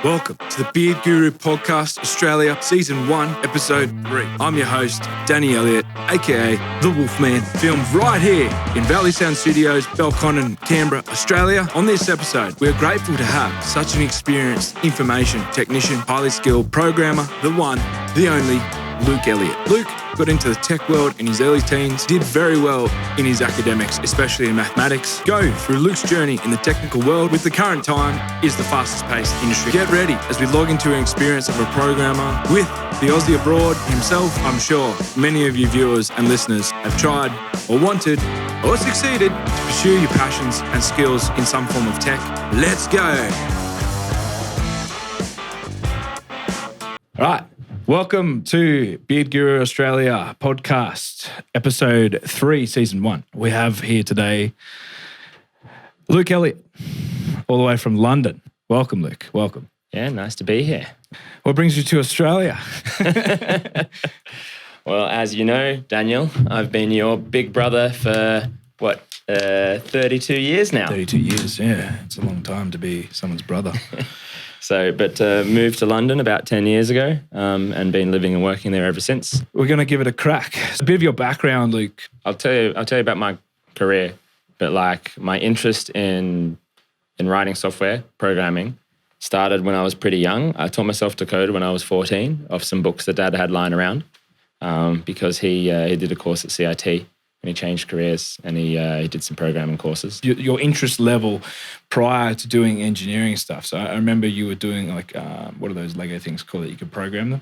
Welcome to the Beard Guru Podcast Australia, Season 1, Episode 3. I'm your host, Danny Elliott, aka The Wolfman, filmed right here in Valley Sound Studios, Belconnen, Canberra, Australia. On this episode, we are grateful to have such an experienced information technician, highly skilled programmer, the one, the only, Luke Elliott. Luke got into the tech world in his early teens, did very well in his academics, especially in mathematics. Go through Luke's journey in the technical world with the current time is the fastest paced industry. Get ready as we log into an experience of a programmer with the Aussie abroad himself. I'm sure many of you viewers and listeners have tried or wanted or succeeded to pursue your passions and skills in some form of tech. Let's go. All right. Welcome to Beard Guru Australia podcast, episode 3, season 1. We have here today Luke Elliott, all the way from London. Welcome, Luke. Welcome. Yeah, nice to be here. What brings you to Australia? Well, as you know, Daniel, I've been your big brother for, 32 years now. 32 years, yeah. It's a long time to be someone's brother. But moved to London about 10 years ago and been living and working there ever since. We're going to give it a crack. A bit of your background, Luke. I'll tell you about my career, but like my interest in writing software, programming, started when I was pretty young. I taught myself to code when I was 14 off some books that Dad had lying around because he did a course at CIT. And he changed careers and he did some programming courses. Your interest level prior to doing engineering stuff. So I remember you were doing like, what are those Lego things called that you could program them?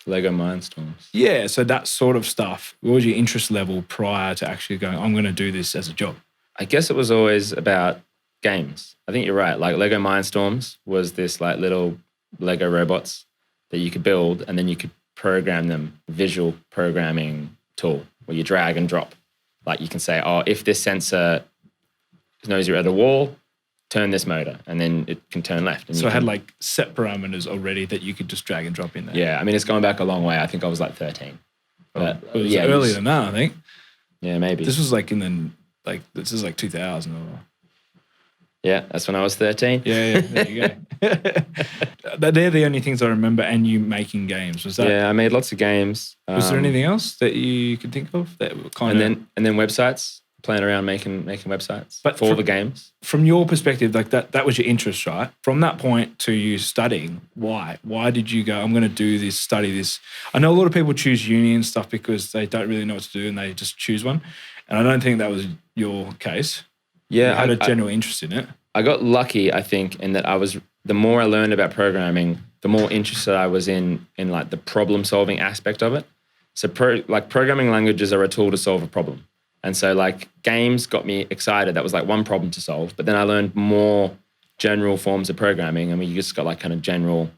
Lego Mindstorms. Yeah, so that sort of stuff. What was your interest level prior to actually going, I'm going to do this as a job? I guess it was always about games. I think you're right. Like Lego Mindstorms was this like little Lego robots that you could build and then you could program them, visual programming tool where you drag and drop. Like you can say, if this sensor knows you're at a wall, turn this motor, and then it can turn left. And so it had like set parameters already that you could just drag and drop in there. Yeah, I mean, it's going back a long way. I think I was like 13. But it was earlier than that, I think. Yeah, maybe. This was like this is like 2000 or... Yeah, that's when I was 13. Yeah, there you go. They're the only things I remember, and you making games. Was that? Yeah, I made lots of games. Was there anything else that you could think of that were kind of... And then websites, playing around making websites for the games. From your perspective, like that was your interest, right? From that point to you studying, why? Why did you go, I'm going to do this, study this? I know a lot of people choose uni and stuff because they don't really know what to do and they just choose one. And I don't think that was your case. Yeah, you had a general interest in it. I got lucky, I think, in that the more I learned about programming, the more interested I was in like the problem solving aspect of it. So programming languages are a tool to solve a problem. And so like games got me excited. That was like one problem to solve. But then I learned more general forms of programming. I mean, you just got like kind of general,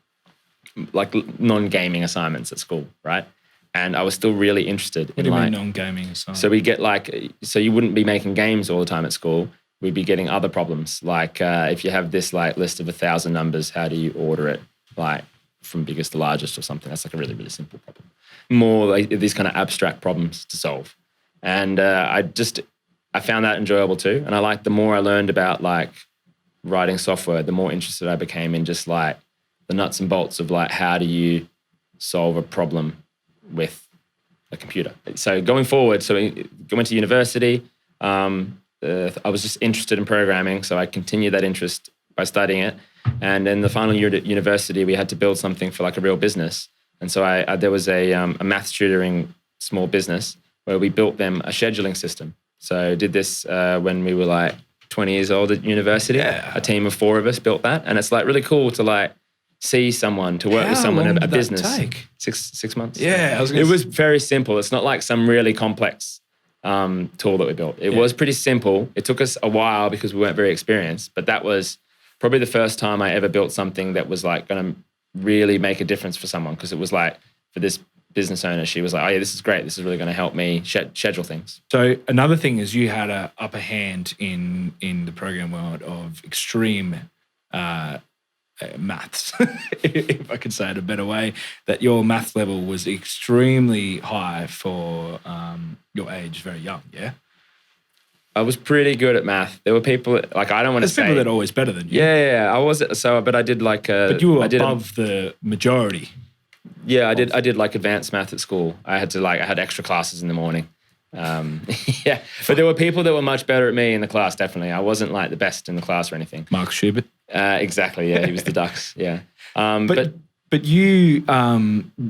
like non-gaming assignments at school, right? And I was still really interested in like non-gaming assignments. So we get so you wouldn't be making games all the time at school. We'd be getting other problems. Like if you have this like list of 1,000 numbers, how do you order it like from biggest to largest or something? That's like a really, really simple problem. More like these kind of abstract problems to solve. And I found that enjoyable too. And I like the more I learned about like writing software, the more interested I became in just like the nuts and bolts of like how do you solve a problem with a computer. So going forward, I went to university. I was just interested in programming, so I continued that interest by studying it. And in the final year at university, we had to build something for like a real business. And so there was a maths tutoring small business where we built them a scheduling system. So I did this when we were like 20 years old at university. Yeah. A team of 4 of us built that. And it's like really cool to like see someone, to work with someone in a business. How long did that take? 6 months. Yeah. It was very simple. It's not like some really complex tool that we built. It was pretty simple. It took us a while because we weren't very experienced, but that was probably the first time I ever built something that was like going to really make a difference for someone, because it was like for this business owner, she was like, oh yeah, this is great. This is really going to help me schedule things. So another thing is you had an upper hand in the program world of extreme maths, if I could say it a better way, that your math level was extremely high for your age, very young, yeah? I was pretty good at math. There were people like I don't want to say. There's people that are always better than you. Yeah, I was but I did like. But you were above the majority. Yeah, I did like advanced math at school. I had extra classes in the morning. Yeah, but there were people that were much better at me in the class. Definitely, I wasn't like the best in the class or anything. Mark Schubert. Exactly. Yeah, he was the Ducks. Yeah. But you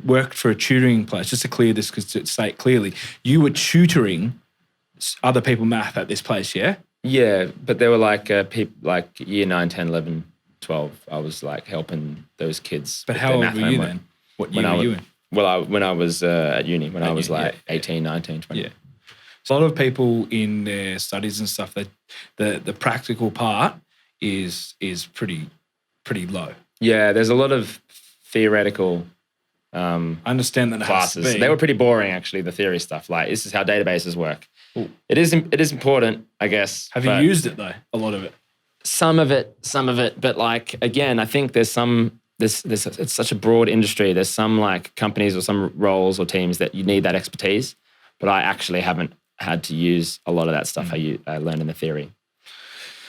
worked for a tutoring place. Just to clear this, because to say it clearly, you were tutoring other people math at this place, yeah? Yeah, but they were like people like year 9, 10, 11, 12. I was like helping those kids. But how old were you then? What year were you in? Well, when I was at uni, when I was like 18, 19, 20. Yeah. So a lot of people in their studies and stuff, the practical part is pretty low. Yeah, there's a lot of theoretical I understand that classes. They were pretty boring, actually, the theory stuff. Like, this is how databases work. Ooh. It is important, I guess. Have you used it, though, a lot of it? Some of it. But, like, again, I think there's it's such a broad industry. There's some, like, companies or some roles or teams that you need that expertise. But I actually haven't had to use a lot of that stuff I learned in the theory.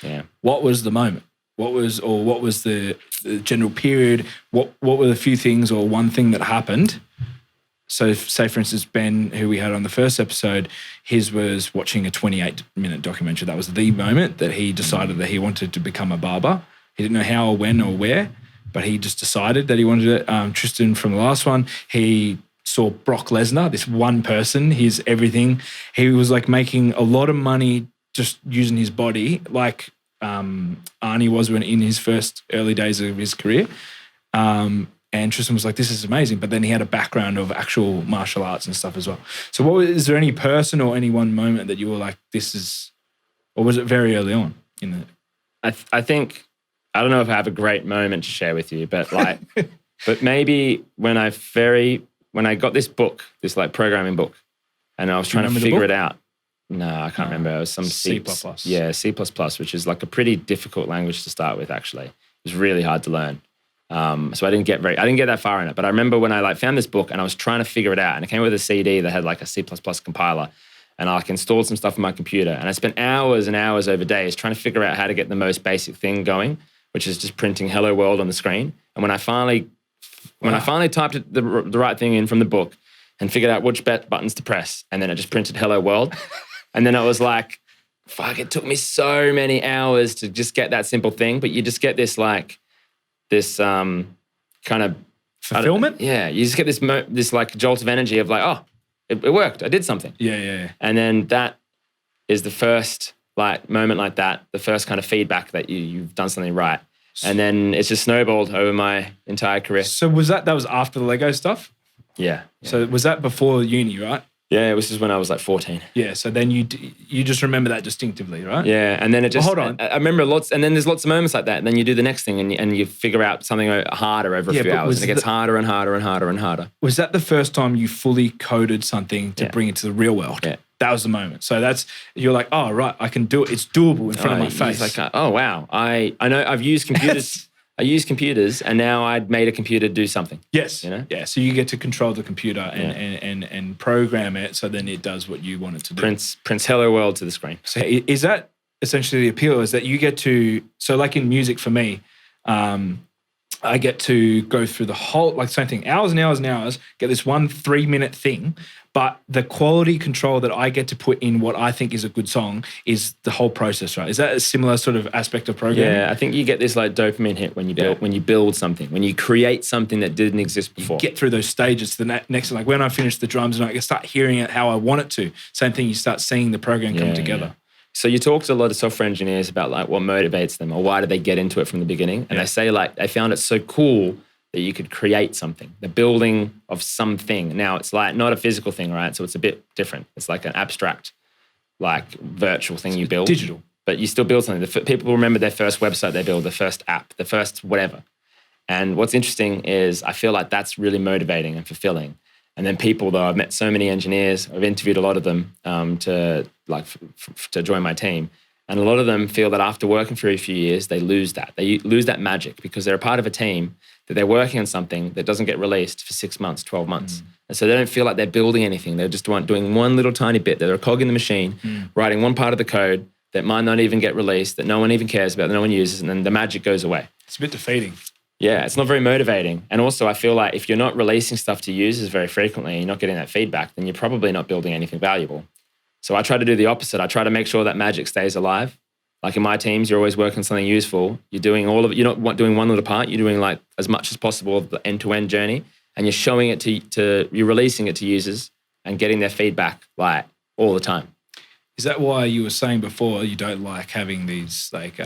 Yeah. What was the moment? What was the general period? What were the few things or one thing that happened? So, say for instance, Ben, who we had on the first episode, his was watching a 28-minute documentary. That was the moment that he decided that he wanted to become a barber. He didn't know how or when or where, but he just decided that he wanted it. Tristan from the last one, he saw Brock Lesnar, this one person, his everything. He was like making a lot of money just using his body, like Arnie was when in his first early days of his career. And Tristan was like, this is amazing. But then he had a background of actual martial arts and stuff as well. So is there any person or any one moment that you were like, this is, or was it very early on in the? I think, I don't know if I have a great moment to share with you, but like, but maybe when I got this book, this like programming book, and I was trying to figure it out. No, I can't remember. It was some C++. Yeah, C++, which is like a pretty difficult language to start with, actually. It was really hard to learn. So I didn't get that far in it. But I remember when I like found this book and I was trying to figure it out, and it came with a CD that had like a C++ compiler, and I like installed some stuff on my computer, and I spent hours and hours over days trying to figure out how to get the most basic thing going, which is just printing "Hello World" on the screen. And when I finally typed the right thing in from the book and figured out which buttons to press, and then it just printed "Hello World." And then it was like, fuck, it took me so many hours to just get that simple thing. But you just get this like, kind of fulfillment. Yeah, you just get this like jolt of energy of like, oh, it worked. I did something. Yeah. And then that is the first like moment like that, the first kind of feedback that you've done something right. And then it's just snowballed over my entire career. So that was after the Lego stuff? Yeah. So was that before uni, right? Yeah, it was just when I was like 14. Yeah, so then you just remember that distinctively, right? Yeah, and then it just... hold on. I remember lots, and then there's lots of moments like that, and then you do the next thing, and you figure out something harder over a few hours, and it gets harder and harder and harder and harder. Was that the first time you fully coded something to bring it to the real world? Yeah. That was the moment. So you're like, oh, right, I can do it. It's doable in front of my face. Like, oh, wow. I know I've used computers... I used computers, and now I'd made a computer do something. Yes. You know? Yeah. So you get to control the computer and program it so then it does what you want it to do. Prints "Hello World" to the screen. So is that essentially the appeal? Is that you get to, so like in music for me, I get to go through the whole, like same thing, hours and hours and hours, get this 1 3-minute thing, but the quality control that I get to put in what I think is a good song is the whole process, right? Is that a similar sort of aspect of programming? Yeah, I think you get this like dopamine hit when you build something, when you create something that didn't exist before. You get through those stages to the next, like when I finish the drums and I start hearing it how I want it to, same thing, you start seeing the program come together. Yeah. So you talk to a lot of software engineers about like what motivates them or why did they get into it from the beginning. And they say like they found it so cool that you could create something, the building of something. Now it's like not a physical thing, right? So it's a bit different. It's like an abstract, like virtual thing you build. Digital. But you still build something. People remember their first website they build, the first app, the first whatever. And what's interesting is I feel like that's really motivating and fulfilling. And then people, though, I've met so many engineers, I've interviewed a lot of them to join my team. And a lot of them feel that after working for a few years, they lose that. They lose that magic because they're a part of a team that they're working on something that doesn't get released for 6 months, 12 months. And so they don't feel like they're building anything. They're just doing one little tiny bit. They're a cog in the machine, writing one part of the code that might not even get released, that no one even cares about, that no one uses, and then the magic goes away. It's a bit defeating. Yeah, it's not very motivating. And also I feel like if you're not releasing stuff to users very frequently and you're not getting that feedback, then you're probably not building anything valuable. So I try to do the opposite. I try to make sure that magic stays alive. Like in my teams, you're always working on something useful. You're doing all of it. You're not doing one little part. You're doing like as much as possible of the end-to-end journey, and you're showing it you're releasing it to users and getting their feedback like all the time. Is that why you were saying before you don't like having these like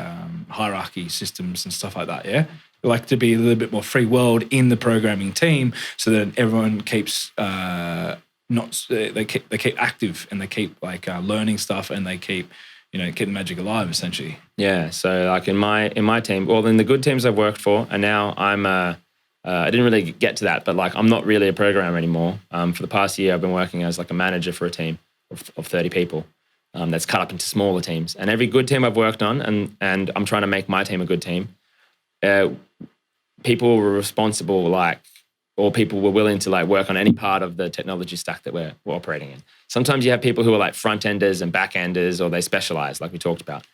hierarchy systems and stuff like that? Yeah, you like to be a little bit more free world in the programming team, so that everyone keeps they keep active and they keep like learning stuff and they keep the magic alive essentially. Yeah. So like in my team, well, in the good teams I've worked for, and now I'm I didn't really get to that, but like I'm not really a programmer anymore. For the past year, I've been working as like a manager for a team of 30 people. That's cut up into smaller teams. And every good team I've worked on, and I'm trying to make my team a good team, people were responsible, or people were willing to like work on any part of the technology stack that we're operating in. Sometimes you have people who are like front-enders and back-enders, or they specialize, like we talked about.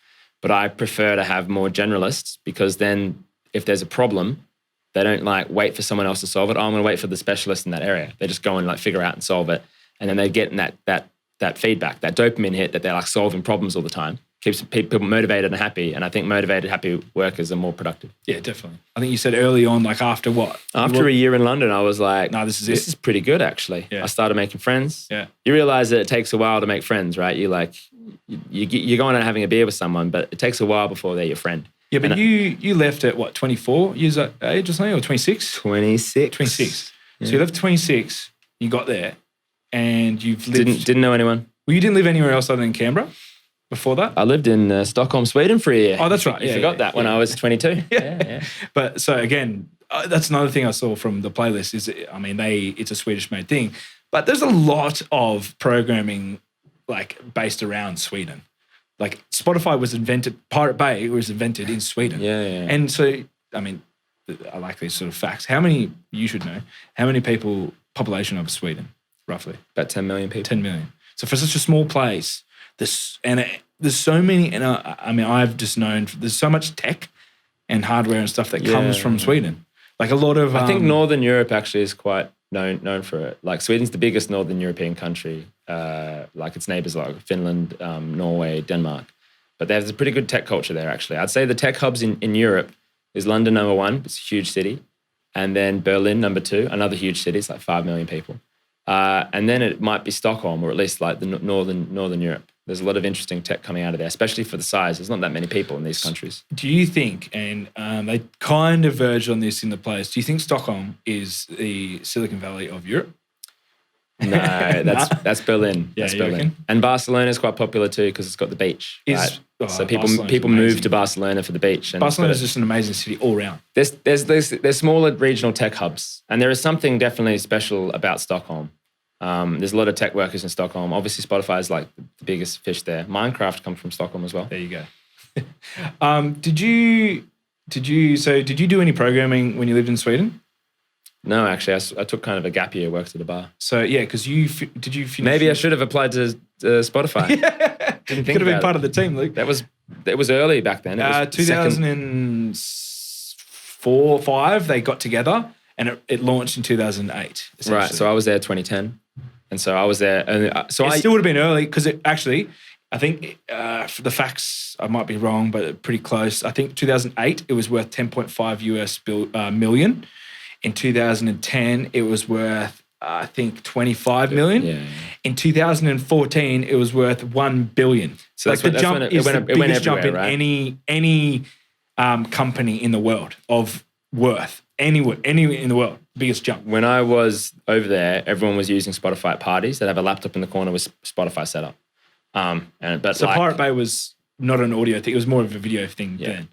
But I prefer to have more generalists, because then if there's a problem, they don't like wait for someone else to solve it. Oh, I'm going to wait for the specialist in that area. They just go and like figure out and solve it. And then they get in that feedback, that dopamine hit that they're like solving problems all the time. Keeps people motivated and happy. And I think motivated, happy workers are more productive. Yeah, definitely. I think you said early on, like after what? After a year in London, I was like, no, this is pretty good actually. Yeah. I started making friends. Yeah. You realize that it takes a while to make friends, right? You're going out having a beer with someone, but it takes a while before they're your friend. Yeah, but you left at what, 24 years of age or something, or 26? 26. 26. Yeah. So you left 26, you got there, and you've lived... Didn't know anyone. Well, you didn't live anywhere else other than Canberra before that? I lived in Stockholm, Sweden for a year. Oh, that's right. You forgot that when I was 22. Yeah. But so again, that's another thing I saw from the playlist is, it's a Swedish-made thing, but there's a lot of programming like based around Sweden. Like Spotify was invented, Pirate Bay was invented in Sweden. Yeah. And so, I like these sort of facts. You should know, how many people, population of Sweden, roughly? About 10 million people. 10 million. So for such a small place, there's so many, and I've just known there's so much tech and hardware and stuff that comes from Sweden. Like a lot of... I think Northern Europe actually is quite known for it. Like Sweden's the biggest Northern European country, like its neighbours like Finland, Norway, Denmark. But there's a pretty good tech culture there actually. I'd say the tech hubs in Europe is London number one, it's a huge city. And then Berlin number two, another huge city, it's like 5 million people. And then it might be Stockholm, or at least like the Northern Europe. There's a lot of interesting tech coming out of there, especially for the size. There's not that many people in these countries. Do you think, and they kind of verge on this in the place, do you think Stockholm is the Silicon Valley of Europe? No, that's Berlin. Yeah, that's Berlin. And Barcelona is quite popular too because it's got the beach. Right? So people move to Barcelona for the beach. And Barcelona is just an amazing city all around. There's smaller regional tech hubs, and there is something definitely special about Stockholm. There's a lot of tech workers in Stockholm. Obviously, Spotify is like the biggest fish there. Minecraft comes from Stockholm as well. There you go. Did you do any programming when you lived in Sweden? No, actually, I took kind of a gap year, worked at a bar. So yeah, because did you finish? Maybe I should have applied to Spotify. Didn't think could have been part of the team, Luke. It was early back then. It was 2004, 5. They got together, and it launched in 2008. Right. So I was there 2010, and so I was there, and so it still would have been early because it actually. I think for the facts, I might be wrong, but pretty close. I think 2008 it was worth 10.5 million. In 2010, it was worth, I think, 25 million. Yeah. In 2014, it was worth 1 billion. So that's the jump is the biggest jump in any company in the world of worth. Any in the world, biggest jump. When I was over there, everyone was using Spotify at parties. They'd have a laptop in the corner with Spotify set up. So Pirate Bay was not an audio thing. It was more of a video thing then.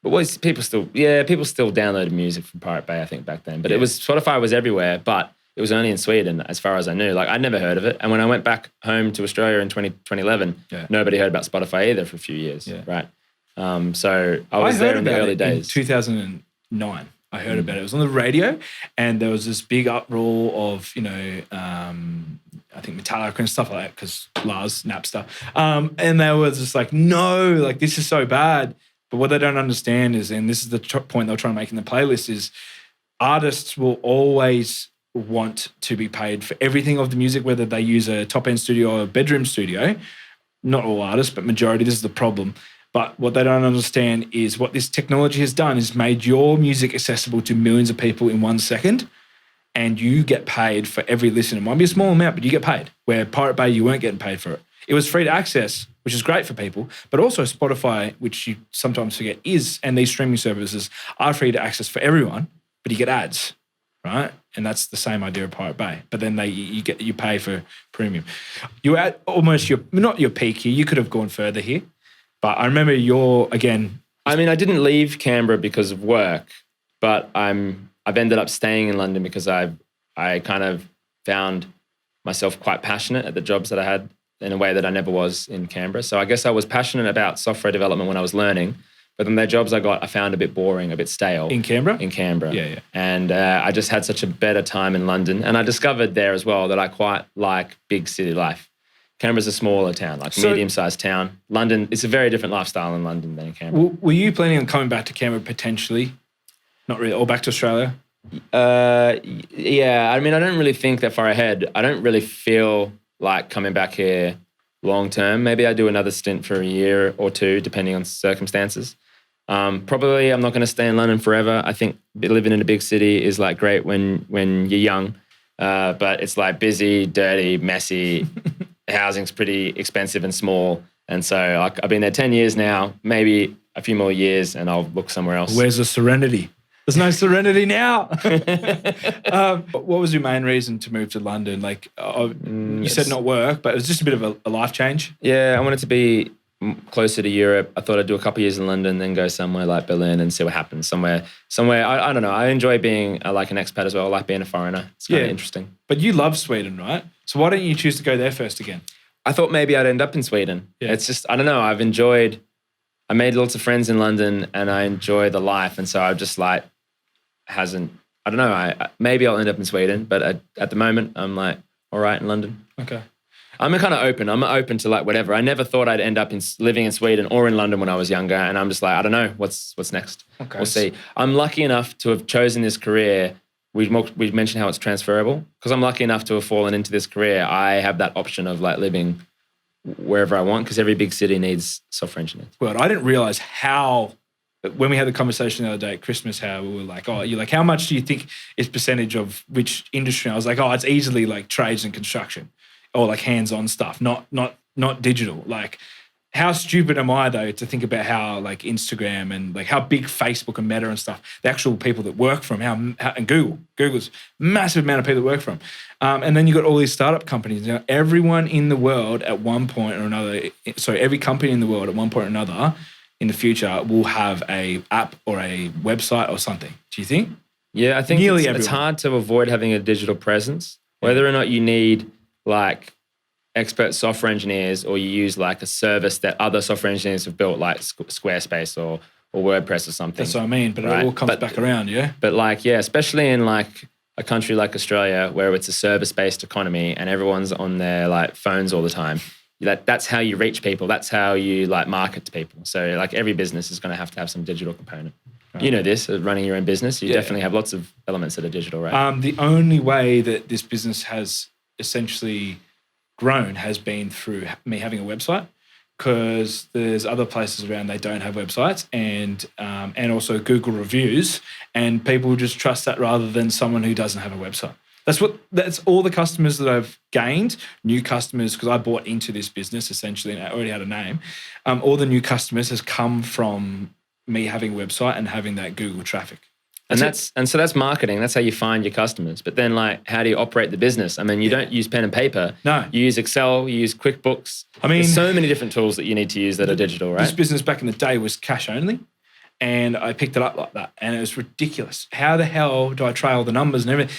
But people still downloaded music from Pirate Bay, I think, back then. But Spotify was everywhere, but it was only in Sweden, as far as I knew. Like, I'd never heard of it. And when I went back home to Australia in 2011, nobody heard about Spotify either for a few years, right? So I was there in the early days. In 2009. I heard about it. It was on the radio, and there was this big uproar of, I think Metallica and stuff like that, because Lars, Napster. And they were just like, no, like this is so bad. But what they don't understand is, and this is the point they're trying to make in the playlist, is artists will always want to be paid for everything of the music, whether they use a top-end studio or a bedroom studio. Not all artists, but majority, this is the problem. But what they don't understand is what this technology has done is made your music accessible to millions of people in 1 second, and you get paid for every listen. It might be a small amount, but you get paid. Where Pirate Bay, you weren't getting paid for it. It was free to access, which is great for people, but also Spotify, which you sometimes forget is, and these streaming services are free to access for everyone, but you get ads, right? And that's the same idea of Pirate Bay. But then you pay for premium. You're at almost not your peak here. You could have gone further here. But I remember I mean, I didn't leave Canberra because of work, but I've ended up staying in London because I kind of found myself quite passionate at the jobs that I had in a way that I never was in Canberra. So I guess I was passionate about software development when I was learning, but then the jobs I got, I found a bit boring, a bit stale. In Canberra? In Canberra. Yeah. And I just had such a better time in London. And I discovered there as well that I quite like big city life. Canberra's a smaller town, like medium-sized town. London, it's a very different lifestyle in London than in Canberra. Were you planning on coming back to Canberra potentially? Not really, or back to Australia? Yeah, I mean, I don't really think that far ahead. I don't really feel like coming back here long-term. Maybe I do another stint for a year or two, depending on circumstances. Probably I'm not going to stay in London forever. I think living in a big city is like great when you're young, but it's like busy, dirty, messy. Housing's pretty expensive and small. And so I've been there 10 years now, maybe a few more years, and I'll look somewhere else. Where's the serenity? There's no serenity now. What was your main reason to move to London? Like you said not work, but it was just a bit of a life change. Yeah, I wanted to be closer to Europe. I thought I'd do a couple of years in London, then go somewhere like Berlin and see what happens. Somewhere. I don't know. I enjoy being like an expat as well. I like being a foreigner. It's kind of interesting. But you love Sweden, right? So why don't you choose to go there first again? I thought maybe I'd end up in Sweden. Yeah. It's just, I don't know. I made lots of friends in London and I enjoy the life. And so I've just like, I don't know. Maybe I'll end up in Sweden, but at the moment I'm like, all right in London. Okay. I'm kind of open. I'm open to like whatever. I never thought I'd end up living in Sweden or in London when I was younger. And I'm just like, I don't know what's next. Okay. We'll see. I'm lucky enough to have chosen this career. We mentioned how it's transferable. Because I'm lucky enough to have fallen into this career, I have that option of like living wherever I want because every big city needs software engineers. Well, I didn't realize how, when we had the conversation the other day at Christmas, how we were like, oh, you're like, how much do you think is percentage of which industry? I was like, oh, it's easily like trades and construction or like hands-on stuff, not digital. Like, how stupid am I though to think about how like Instagram and like how big Facebook and Meta and stuff, the actual people that work from, and Google's massive amount of people that work from. And then you got all these startup companies. Now, everyone in the world at one point or another, every company in the world at one point or another in the future will have a app or a website or something. Do you think? Yeah, I think it's hard to avoid having a digital presence, whether or not you need like expert software engineers or you use like a service that other software engineers have built like Squarespace or WordPress or something. That's what I mean, but right? It all comes back around, yeah? But like, yeah, especially in like a country like Australia where it's a service-based economy and everyone's on their like phones all the time, that's how you reach people. That's how you like market to people. So like every business is going to have some digital component. Right. You know this, running your own business, you definitely have lots of elements that are digital, right? The only way that this business has essentially grown has been through me having a website, because there's other places around they don't have websites, and also Google reviews, and people just trust that rather than someone who doesn't have a website. That's all the customers that I've gained, new customers, because I bought into this business essentially and I already had a name. All the new customers has come from me having a website and having that Google traffic. So that's marketing. That's how you find your customers. But then like, how do you operate the business? I mean, you don't use pen and paper. No. You use Excel, you use QuickBooks. I mean, there's so many different tools that you need to use that are digital, right? This business back in the day was cash only. And I picked it up like that. And it was ridiculous. How the hell do I trail the numbers and everything?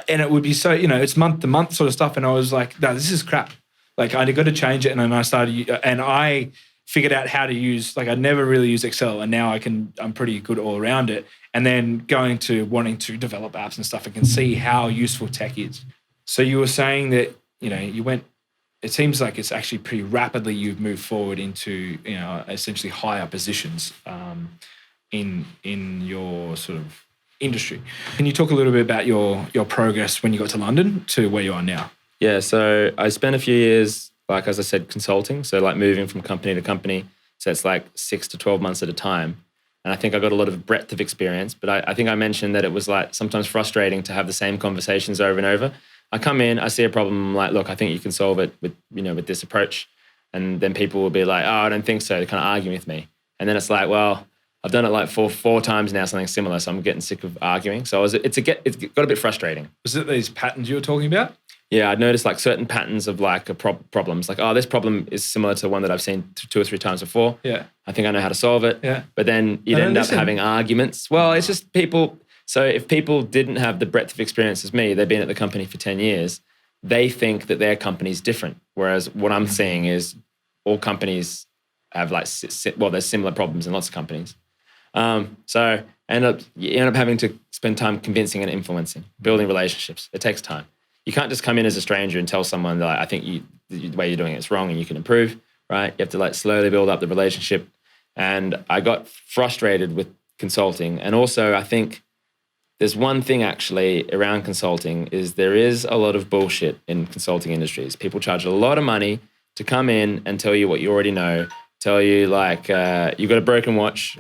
And it would be so, it's month to month sort of stuff. And I was like, no, this is crap. Like I got to change it. And then I started, and I figured out how to use, like I never really used Excel and now I'm pretty good all around it. And then going to wanting to develop apps and stuff, I can see how useful tech is. So you were saying that, it seems like it's actually pretty rapidly you've moved forward into, essentially higher positions in your sort of industry. Can you talk a little bit about your progress when you got to London to where you are now? Yeah, so I spent a few years, like as I said, consulting. So like moving from company to company. So it's like 6 to 12 months at a time. And I think I got a lot of breadth of experience. But I think I mentioned that it was like sometimes frustrating to have the same conversations over and over. I come in, I see a problem, I'm like, look, I think you can solve it with this approach. And then people will be like, oh, I don't think so. They kind of argue with me. And then it's like, well, I've done it like four times now, something similar. So I'm getting sick of arguing. So it's got a bit frustrating. Was it these patterns you were talking about? Yeah, I'd noticed like certain patterns of like problems. Like, oh, this problem is similar to one that I've seen 2 or 3 times before. Yeah. I think I know how to solve it. Yeah. But then you'd end up having arguments. Well, it's just people. So if people didn't have the breadth of experience as me, they've been at the company for 10 years, they think that their company's different. Whereas what I'm seeing is all companies have like, there's similar problems in lots of companies. So you end up having to spend time convincing and influencing, building relationships. It takes time. You can't just come in as a stranger and tell someone that I think the way you're doing it's wrong and you can improve, right? You have to like slowly build up the relationship. And I got frustrated with consulting. And also I think there's one thing actually around consulting is there is a lot of bullshit in consulting industries. People charge a lot of money to come in and tell you what you already know, tell you like you've got a broken watch.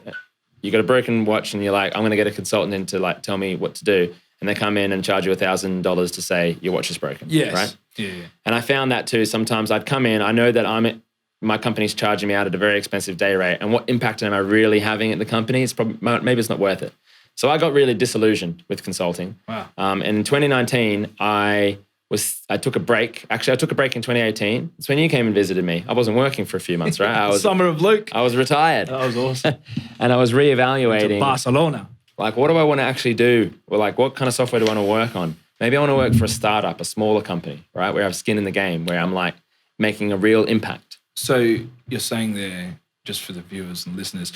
You got a broken watch and you're like, I'm going to get a consultant in to like tell me what to do. And they come in and charge you $1,000 to say your watch is broken. Yes. Right? Yeah. And I found that too. Sometimes I'd come in, I know that my company's charging me out at a very expensive day rate. And what impact am I really having at the company? It's probably, maybe it's not worth it. So I got really disillusioned with consulting. Wow. And in 2019, I took a break. Actually, I took a break in 2018. It's when you came and visited me. I wasn't working for a few months, right? Summer of Luke. I was retired. That was awesome. And I was reevaluating. To Barcelona. Like, what do I want to actually do? Or like, what kind of software do I want to work on? Maybe I want to work for a startup, a smaller company, right? Where I have skin in the game, where I'm like making a real impact. So you're saying there, just for the viewers and listeners,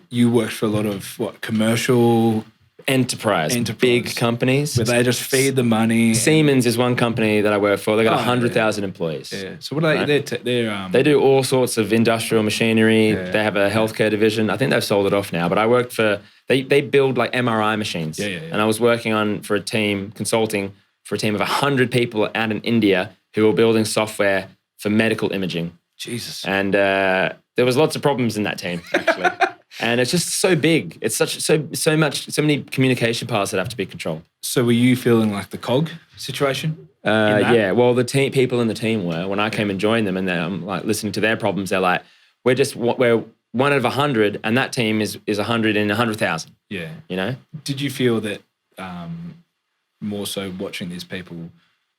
you worked for a lot of commercial... Enterprise, big companies. Where they just feed the money. Siemens is one company that I work for. They've got 100,000 employees. Yeah. So what are they? Right? They do all sorts of industrial machinery. Yeah. They have a healthcare division. I think they've sold it off now. But I worked for, they build like MRI machines. Yeah. And I was working for a team, consulting for a team of 100 people out in India who were building software for medical imaging. Jesus. And there was lots of problems in that team, actually. And it's just so big. It's so many communication paths that have to be controlled. So were you feeling like the cog situation? Yeah. Well, the people in the team were. When I came and joined them, and then I'm like listening to their problems, they're like, we're one out of 100, and that team is 100 in 100,000. Yeah. You know. Did you feel that more so watching these people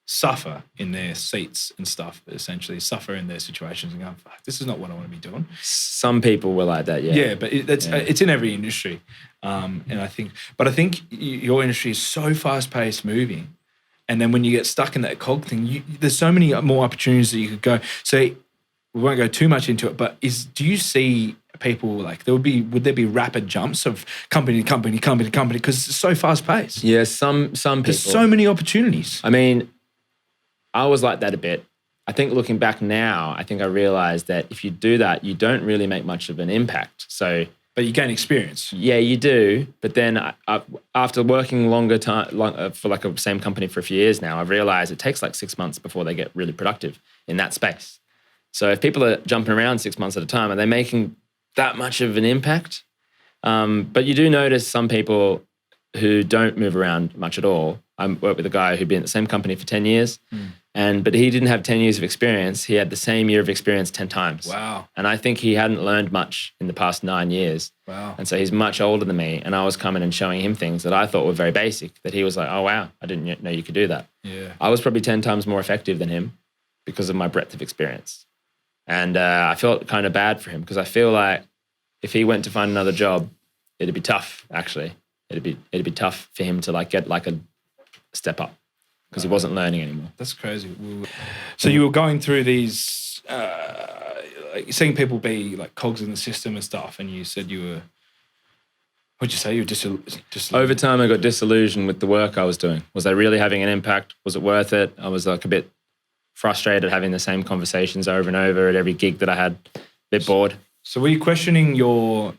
suffer in their seats and stuff, essentially suffer in their situations and go, fuck, this is not what I want to be doing? Some people were like that, yeah. Yeah, but it's in every industry. And I think your industry is so fast-paced moving. And then when you get stuck in that cog thing, there's so many more opportunities that you could go. So we won't go too much into it, but do you see people like would there be rapid jumps of company to company because it's so fast-paced? Yeah, some people. There's so many opportunities. I mean, I was like that a bit. I think looking back now, I think I realized that if you do that, you don't really make much of an impact. But you gain experience. Yeah, you do. But then after working longer time for like a same company for a few years now, I've realized it takes like 6 months before they get really productive in that space. So if people are jumping around 6 months at a time, are they making that much of an impact? But you do notice some people who don't move around much at all. I worked with a guy who'd been at the same company for 10 years. But he didn't have 10 years of experience. He had the same year of experience 10 times. Wow. And I think he hadn't learned much in the past 9 years. Wow. And so he's much older than me. And I was coming and showing him things that I thought were very basic, that he was like, oh, wow, I didn't know you could do that. Yeah. I was probably 10 times more effective than him because of my breadth of experience. And I felt kind of bad for him because I feel like if he went to find another job, it'd be tough, actually. It'd be tough for him to like get like a step up. Because he wasn't learning anymore. That's crazy. So you were going through these seeing people be like cogs in the system and stuff, and you said you were, what'd you say? You were just Over time, I got disillusioned with the work I was doing. Was I really having an impact? Was it worth it? I was like a bit frustrated having the same conversations over and over at every gig that I had. A bit bored. So were you questioning your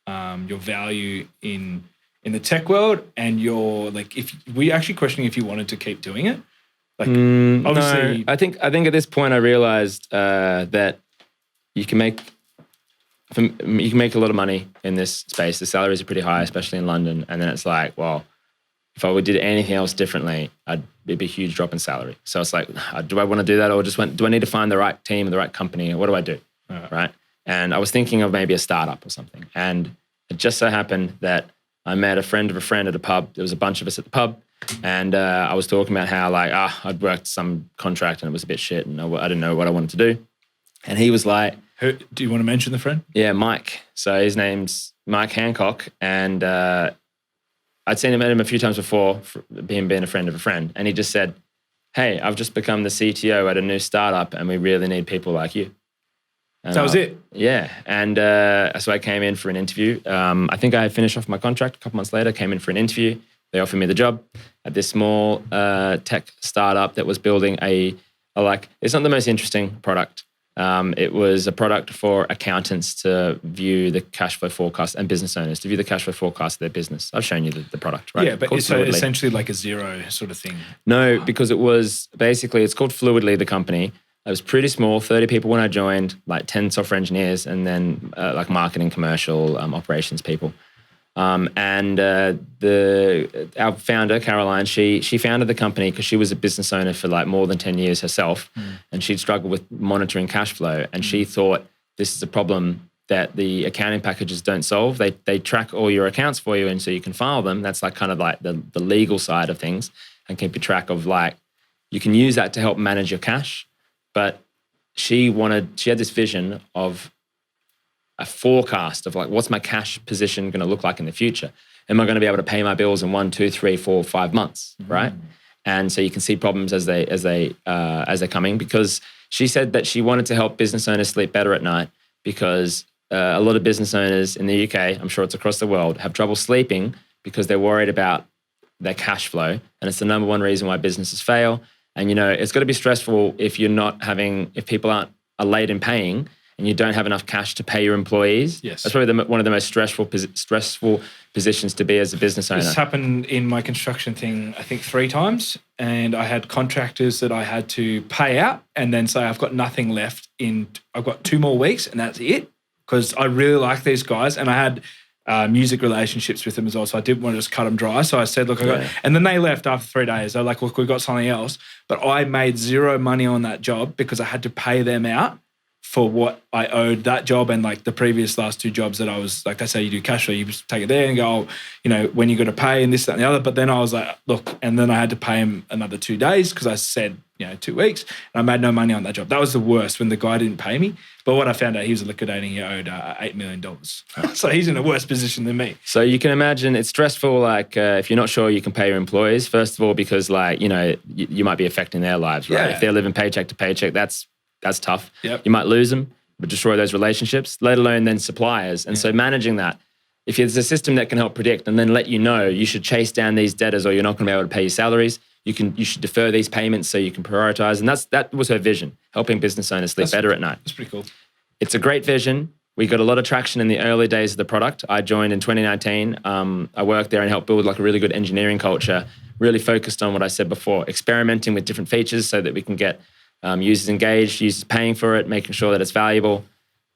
value in the tech world, and were you actually questioning if you wanted to keep doing it? Like, obviously, no. I think at this point I realized that you can make a lot of money in this space. The salaries are pretty high, especially in London. And then it's like, well, if I did anything else differently, it'd be a huge drop in salary. So it's like, do I want to do that, or do I need to find the right team, the right company? What do I do? Right. And I was thinking of maybe a startup or something. And it just so happened that I met a friend of a friend at a pub. There was a bunch of us at the pub. And I was talking about how I'd worked some contract and it was a bit shit and I didn't know what I wanted to do. And he was like... Do you want to mention the friend? Yeah, Mike. So his name's Mike Hancock. And I'd met him a few times before, being a friend of a friend. And he just said, hey, I've just become the CTO at a new startup and we really need people like you. And that was it? Yeah. And so I came in for an interview. I think I finished off my contract a couple months later, came in for an interview. They offered me the job at this small tech startup that was building it's not the most interesting product. It was a product for accountants to view the cash flow forecast and business owners to view the cash flow forecast of their business. I've shown you the product, right? Yeah, but it's essentially like a Xero sort of thing. No, because it was basically, it's called Fluidly, the company. It was pretty small, 30 people when I joined, like 10 software engineers, and then like marketing, commercial, operations people. Our founder, Caroline, she founded the company because she was a business owner for like more than 10 years herself. And she'd struggled with monitoring cash flow. And she thought this is a problem that the accounting packages don't solve. They track all your accounts for you, and so you can file them. That's like kind of like the legal side of things, and keep track of like, you can use that to help manage your cash. But she had this vision of a forecast of like, what's my cash position going to look like in the future? Am I going to be able to pay my bills in 1, 2, 3, 4, 5 months, right? And so you can see problems as they're coming, because she said that she wanted to help business owners sleep better at night, because a lot of business owners in the UK, I'm sure it's across the world, have trouble sleeping because they're worried about their cash flow, and it's the number one reason why businesses fail. And it's got to be stressful if people are late in paying, and you don't have enough cash to pay your employees. Yes. That's probably one of the most stressful positions to be as a business owner. This happened in my construction thing, I think 3 times. And I had contractors that I had to pay out and then say, I've got nothing left I've got 2 more weeks and that's it. Because I really like these guys, and I had music relationships with them as well. So I didn't want to just cut them dry. So I said, look, and then they left after 3 days. They're like, look, we've got something else. But I made 0 money on that job because I had to pay them out for what I owed that job and like the previous last 2 jobs that I was, like they say, you do cash flow, you just take it there and go, when you got to pay and this, that and the other. But then I was like, look, and then I had to pay him another 2 days because I said, 2 weeks, and I made no money on that job. That was the worst, when the guy didn't pay me. But what I found out, he was liquidating, he owed $8 million. So he's in a worse position than me. So you can imagine it's stressful, like if you're not sure you can pay your employees, first of all, because like, you might be affecting their lives, right? Yeah. If they're living paycheck to paycheck, that's tough. Yep. You might lose them, but destroy those relationships, let alone then suppliers. And so managing that, if there's a system that can help predict and then let you should chase down these debtors or you're not going to be able to pay your salaries, you should defer these payments so you can prioritize. And that was her vision, helping business owners sleep better at night. That's pretty cool. It's a great vision. We got a lot of traction in the early days of the product. I joined in 2019. I worked there and helped build like a really good engineering culture, really focused on what I said before, experimenting with different features so that we can get users engaged, users paying for it, making sure that it's valuable.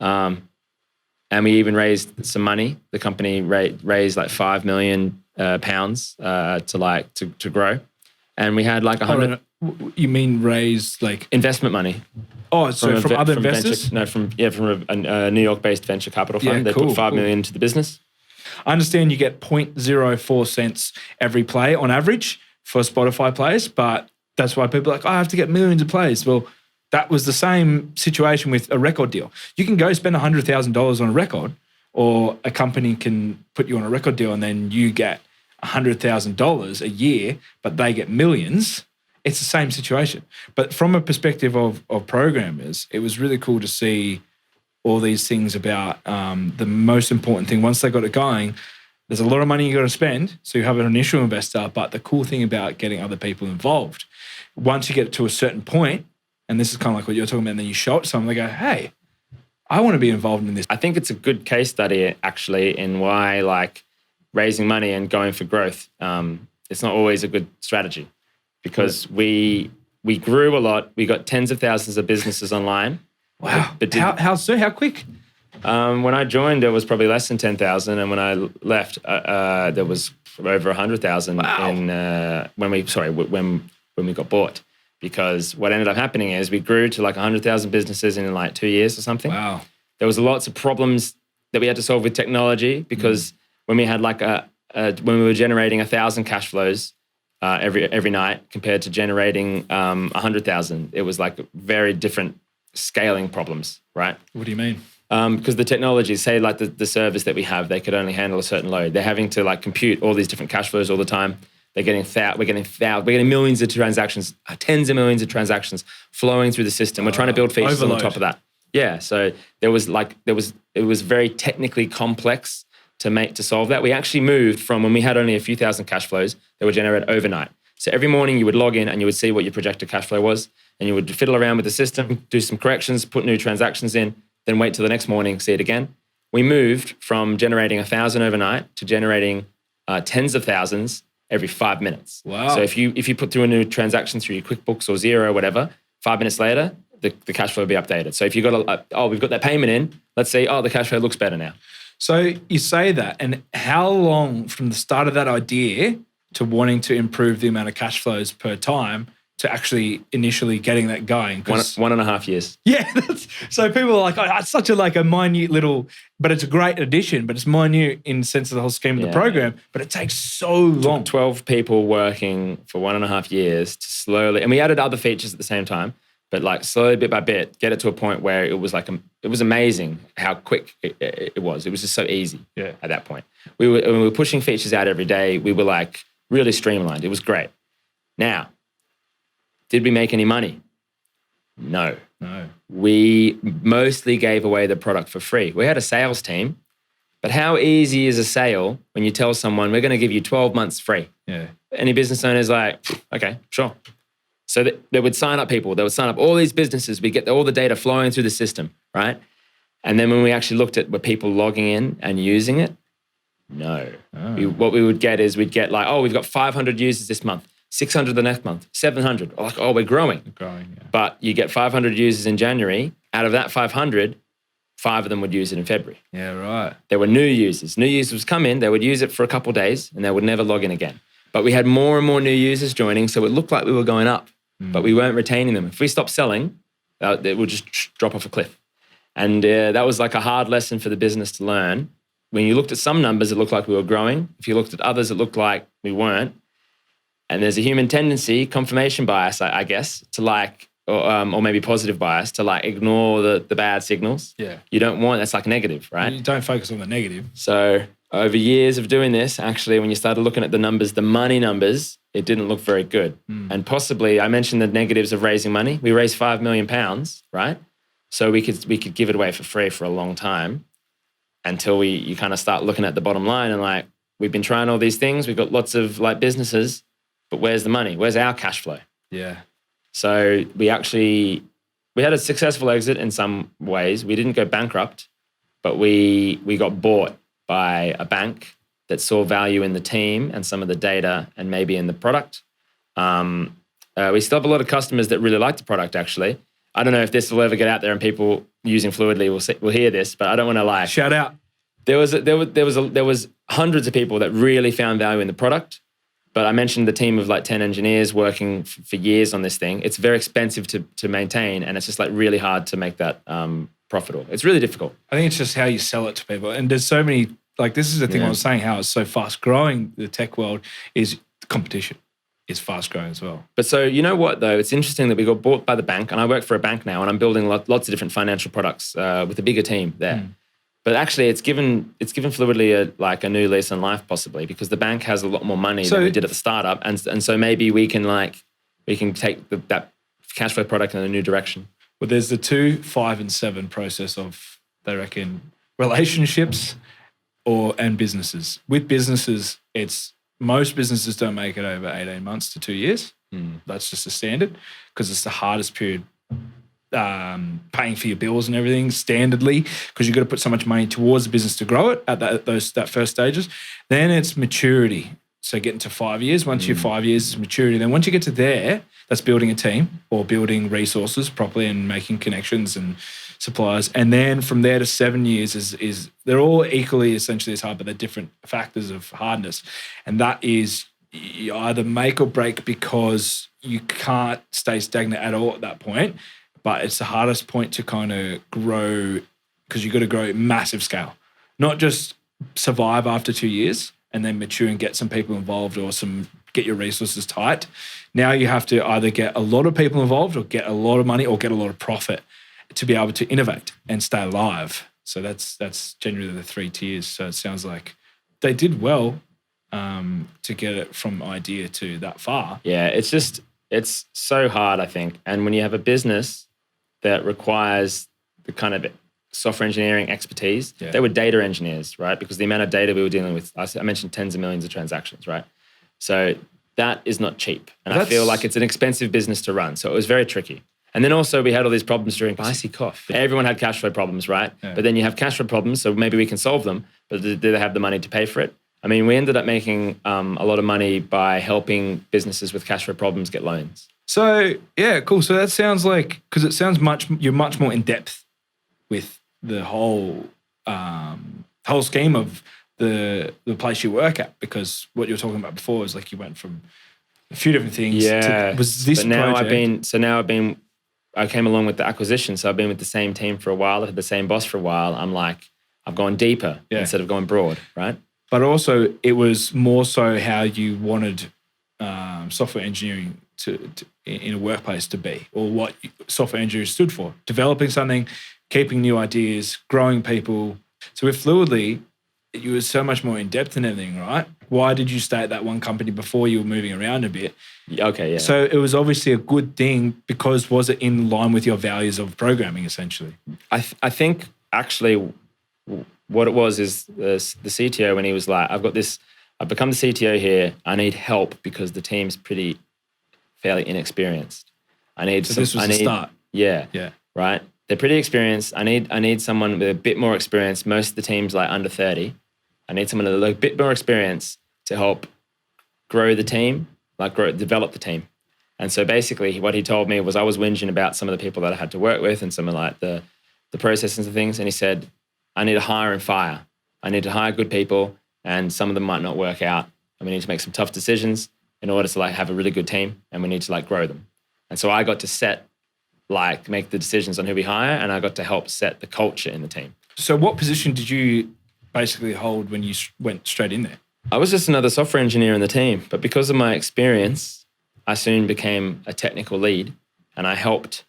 And we even raised some money. The company raised like £5 million to grow. And we had like 100. You mean raise like investment money? Oh, so from other investors? From a New York-based venture capital fund. They put $5 million into the business. I understand you get 0.04 cents every play on average for Spotify plays, but that's why people are like, I have to get millions of plays. Well, that was the same situation with a record deal. You can go spend $100,000 on a record, or a company can put you on a record deal and then you get $100,000 a year, but they get millions. It's the same situation. But from a perspective of programmers, it was really cool to see all these things about the most important thing. Once they got it going, there's a lot of money you got to spend. So you have an initial investor, but the cool thing about getting other people involved, once you get to a certain point, and this is kind of like what you're talking about, and then you show it to someone, they go, hey, I want to be involved in this. I think it's a good case study actually in why like raising money and going for growth, it's not always a good strategy because we grew a lot. We got tens of thousands of businesses online. Wow. But how soon? How quick? When I joined, there was probably less than 10,000. And when I left, there was over 100,000 Wow. when we got bought. Because what ended up happening is we grew to like 100,000 businesses in like 2 years or something. Wow. There was lots of problems that we had to solve with technology because when we had like when we were generating 1,000 cash flows every night compared to generating 100,000, it was like very different scaling problems, right? What do you mean? Because the technology, say like the service that we have, they could only handle a certain load. They're having to like compute all these different cash flows all the time. We're getting millions of transactions, tens of millions of transactions flowing through the system. We're trying to build features on top of that. Yeah, so it was very technically complex to solve that. We actually moved from when we had only a few thousand cash flows that were generated overnight. So every morning you would log in and you would see what your projected cash flow was, and you would fiddle around with the system, do some corrections, put new transactions in, then wait till the next morning, see it again. We moved from generating 1,000 overnight to generating tens of thousands every 5 minutes. Wow. So if you put through a new transaction through your QuickBooks or Xero or whatever, 5 minutes later, the cash flow will be updated. So if you've got we've got that payment in, let's say, the cash flow looks better now. So you say that, and how long from the start of that idea to wanting to improve the amount of cash flows per time to actually initially getting that going? 1.5 years. Yeah. So people are like, it's such a minute little, but it's a great addition, but it's minute in the sense of the whole scheme of the program, but it takes so long. 12 people working for 1.5 years to slowly, and we added other features at the same time, but like slowly, bit by bit, get it to a point where it was it was amazing how quick it was. It was just so easy at that point. When we were pushing features out every day, we were like really streamlined. It was great. Now, did we make any money? No. We mostly gave away the product for free. We had a sales team, but how easy is a sale when you tell someone we're going to give you 12 months free? Yeah. Any business owner's like, okay, sure. So they would sign up people. They would sign up all these businesses. We get all the data flowing through the system, right? And then when we actually looked at were people logging in and using it, no. What we would get is we'd get like, we've got 500 users this month. 600 the next month, 700. We're growing. Yeah. But you get 500 users in January. Out of that 500, 5 of them would use it in February. Yeah, right. There were new users. New users would come in, they would use it for a couple of days, and they would never log in again. But we had more and more new users joining, so it looked like we were going up, but we weren't retaining them. If we stopped selling, it would just drop off a cliff. And that was like a hard lesson for the business to learn. When you looked at some numbers, it looked like we were growing. If you looked at others, it looked like we weren't. And there's a human tendency, confirmation bias, I guess, to or maybe positive bias, to ignore the bad signals. Yeah. You don't want, that's negative, right? You don't focus on the negative. So over years of doing this, actually, when you started looking at the numbers, the money numbers, it didn't look very good. And possibly, I mentioned the negatives of raising money. We raised £5 million, right? So we could give it away for free for a long time until you kind of start looking at the bottom line and we've been trying all these things. We've got lots of businesses, but where's the money? Where's our cash flow? Yeah. So we had a successful exit in some ways. We didn't go bankrupt, but we got bought by a bank that saw value in the team and some of the data and maybe in the product. We still have a lot of customers that really like the product, actually. I don't know if this will ever get out there and people using Fluidly will hear this, but I don't want to lie. Shout out. There was hundreds of people that really found value in the product. But I mentioned the team of 10 engineers working for years on this thing. It's very expensive to maintain, and it's just really hard to make that profitable. It's really difficult. I think it's just how you sell it to people. And there's so many, this is the thing I was saying, how it's so fast growing, the tech world, is the competition is fast growing as well. But so you know what though? It's interesting that we got bought by the bank, and I work for a bank now, and I'm building lots of different financial products with a bigger team there. But actually, it's given Fluidly a new lease on life, possibly, because the bank has a lot more money than we did at the startup, and so maybe we can take that cash flow product in a new direction. Well, there's the 2, 5, and 7 process of they reckon relationships and businesses. With businesses, most businesses don't make it over 18 months to 2 years. That's just a standard because it's the hardest period, paying for your bills and everything standardly, because you've got to put so much money towards the business to grow it at that first stages. Then it's maturity. So getting to 5 years. Once you're 5 years, it's maturity. Then once you get to there, that's building a team or building resources properly and making connections and suppliers. And then from there to 7 years is they're all equally essentially as hard, but they're different factors of hardness. And that is you either make or break because you can't stay stagnant at all at that point. But it's the hardest point to kind of grow because you've got to grow massive scale, not just survive after 2 years and then mature and get some people involved or get your resources tight. Now you have to either get a lot of people involved or get a lot of money or get a lot of profit to be able to innovate and stay alive. So that's generally the 3 tiers. So it sounds like they did well to get it from idea to that far. Yeah, it's so hard, I think. And when you have a business that requires the kind of software engineering expertise, they were data engineers, right? Because the amount of data we were dealing with, I mentioned tens of millions of transactions, right? So that is not cheap. And I feel like it's an expensive business to run. So it was very tricky. And then also we had all these problems during icy cough. Everyone had cash flow problems, right? Yeah. But then you have cash flow problems, so maybe we can solve them, but do they have the money to pay for it? I mean, we ended up making a lot of money by helping businesses with cash flow problems get loans. So, yeah, cool. So that sounds like, because it sounds you're much more in depth with the whole scheme of the place you work at, because what you were talking about before is like you went from a few different things. Yeah. Was this project? I came along with the acquisition. So I've been with the same team for a while. I had the same boss for a while. I'm like, I've gone deeper instead of going broad, right? But also it was more so how you wanted software engineering to in a workplace to be, or what software engineering stood for. Developing something, keeping new ideas, growing people. So with Fluidly, you were so much more in depth and everything, right? Why did you stay at that one company before you were moving around a bit? Okay, yeah. So it was obviously a good thing because was it in line with your values of programming, essentially? I think actually what it was is the CTO, when he was like, I've become the CTO here. I need help because the team's fairly inexperienced. This was the start. Yeah. Right? They're pretty experienced. I need someone with a bit more experience. Most of the team's like under 30. I need someone with a bit more experience to help grow the team, develop the team. And so basically what he told me was, I was whinging about some of the people that I had to work with and some of like the processes and things. And he said, I need to hire and fire. I need to hire good people, and some of them might not work out. And we need to make some tough decisions in order to like have a really good team, and we need to like grow them. And so I got to make the decisions on who we hire, and I got to help set the culture in the team. So what position did you basically hold when you went straight in there? I was just another software engineer in the team, but because of my experience, I soon became a technical lead, and I helped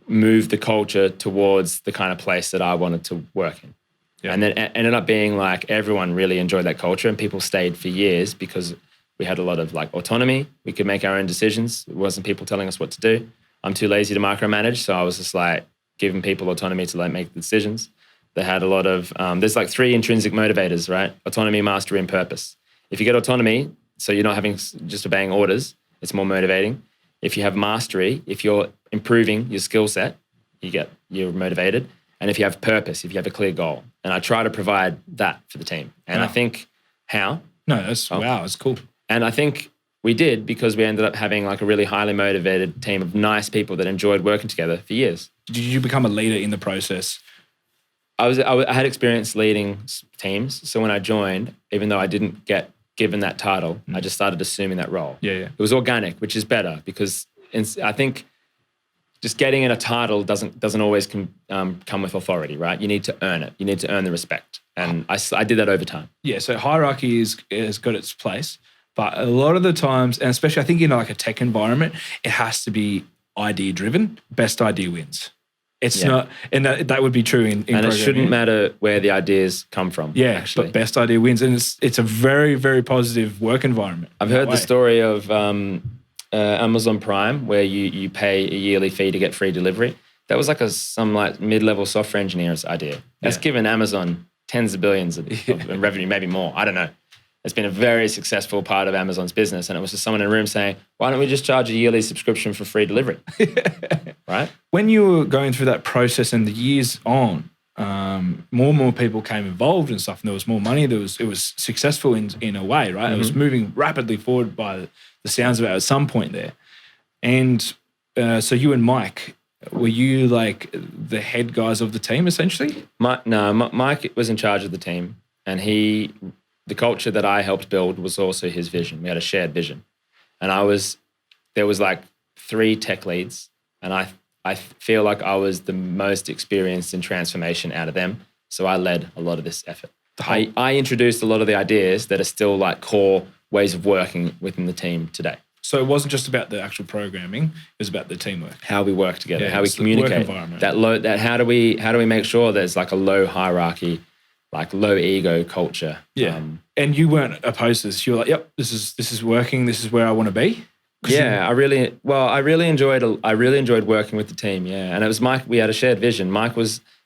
move the culture towards the kind of place that I wanted to work in. Yeah. And then it ended up being like everyone really enjoyed that culture, and people stayed for years because we had a lot of like autonomy. We could make our own decisions. It wasn't people telling us what to do. I'm too lazy to micromanage, so I was just like giving people autonomy to like make the decisions. They had a lot of, there's like 3 intrinsic motivators, right? Autonomy, mastery, and purpose. If you get autonomy, so you're not having just obeying orders, it's more motivating. If you have mastery, if you're improving your skill set, you're motivated. And if you have purpose, if you have a clear goal. And I try to provide that for the team. And I think how? No, wow, that's cool. And I think we did because we ended up having like a really highly motivated team of nice people that enjoyed working together for years. Did you become a leader in the process? I had experience leading teams. So when I joined, even though I didn't get given that title, I just started assuming that role. Yeah. It was organic, which is better because I think just getting in a title doesn't always come with authority, right? You need to earn it. You need to earn the respect. And I did that over time. Yeah, so hierarchy has got its place. But a lot of the times, and especially I think in like a tech environment, it has to be idea driven. Best idea wins. It's not, and that would be true in and it shouldn't matter where the ideas come from. Yeah, actually. But best idea wins, and it's a very, very positive work environment. I've heard the story of Amazon Prime, where you pay a yearly fee to get free delivery. That was like some like mid-level software engineer's idea. That's given Amazon tens of billions of revenue, maybe more. I don't know. It's been a very successful part of Amazon's business. And it was just someone in a room saying, why don't we just charge a yearly subscription for free delivery? Right? When you were going through that process and the years on, more and more people came involved and stuff, and there was more money. It was successful in a way, right? It was moving rapidly forward by the sounds of it at some point there. And so you and Mike, were you like the head guys of the team essentially? Mike was in charge of the team, and the culture that I helped build was also his vision. We had a shared vision. And there was like 3 tech leads, and I feel like I was the most experienced in transformation out of them. So I led a lot of this effort. I introduced a lot of the ideas that are still like core ways of working within the team today. So it wasn't just about the actual programming; it was about the teamwork, how we work together, how we communicate. Work environment. How do we make sure there's like a low hierarchy, like low ego culture? Yeah, and you weren't opposed to this. You were like, "Yep, this is working. This is where I want to be." Yeah, I really enjoyed working with the team. Yeah, and it was Mike. We had a shared vision. Mike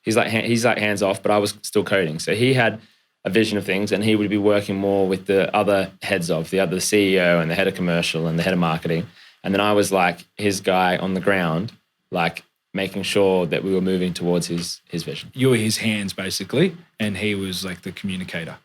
he's like hands off, but I was still coding. So he had a vision of things, and he would be working more with the other heads of the CEO and the head of commercial and the head of marketing. And then I was like his guy on the ground, like making sure that we were moving towards his vision. You were his hands basically, and he was like the communicator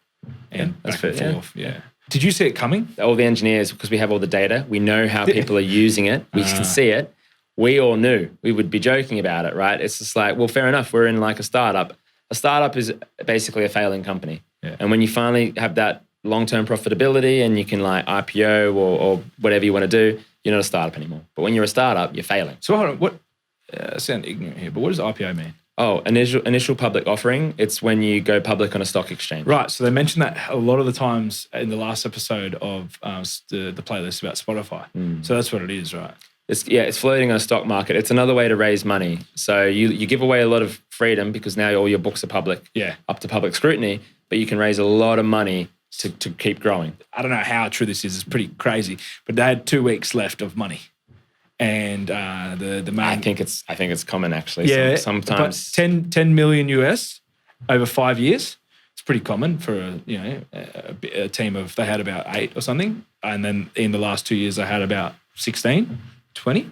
and back and forth. Yeah. Did you see it coming? All the engineers, because we have all the data, we know how people are using it. We can see it. We all knew. We would be joking about it, right? It's just like, well, fair enough. We're in like a startup. A startup is basically a failing company. Yeah. And when you finally have that long-term profitability and you can like IPO or whatever you want to do, you're not a startup anymore. But when you're a startup, you're failing. So hold on, I sound ignorant here, but what does IPO mean? Oh, initial public offering. It's when you go public on a stock exchange. Right. So they mentioned that a lot of the times in the last episode of the playlist about Spotify. So that's what it is, right? It's floating on a stock market. It's another way to raise money. So you give away a lot of freedom because now all your books are public, up to public scrutiny, but you can raise a lot of money to keep growing. I don't know how true this is. It's pretty crazy. But they had 2 weeks left of money. And the main... I think it's common actually. Yeah, sometimes 10 million US over 5 years. It's pretty common for a team of, they had about 8 or something, and then in the last 2 years they had about 16, 20,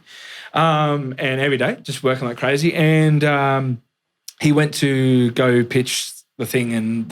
and every day just working like crazy. And he went to go pitch the thing, and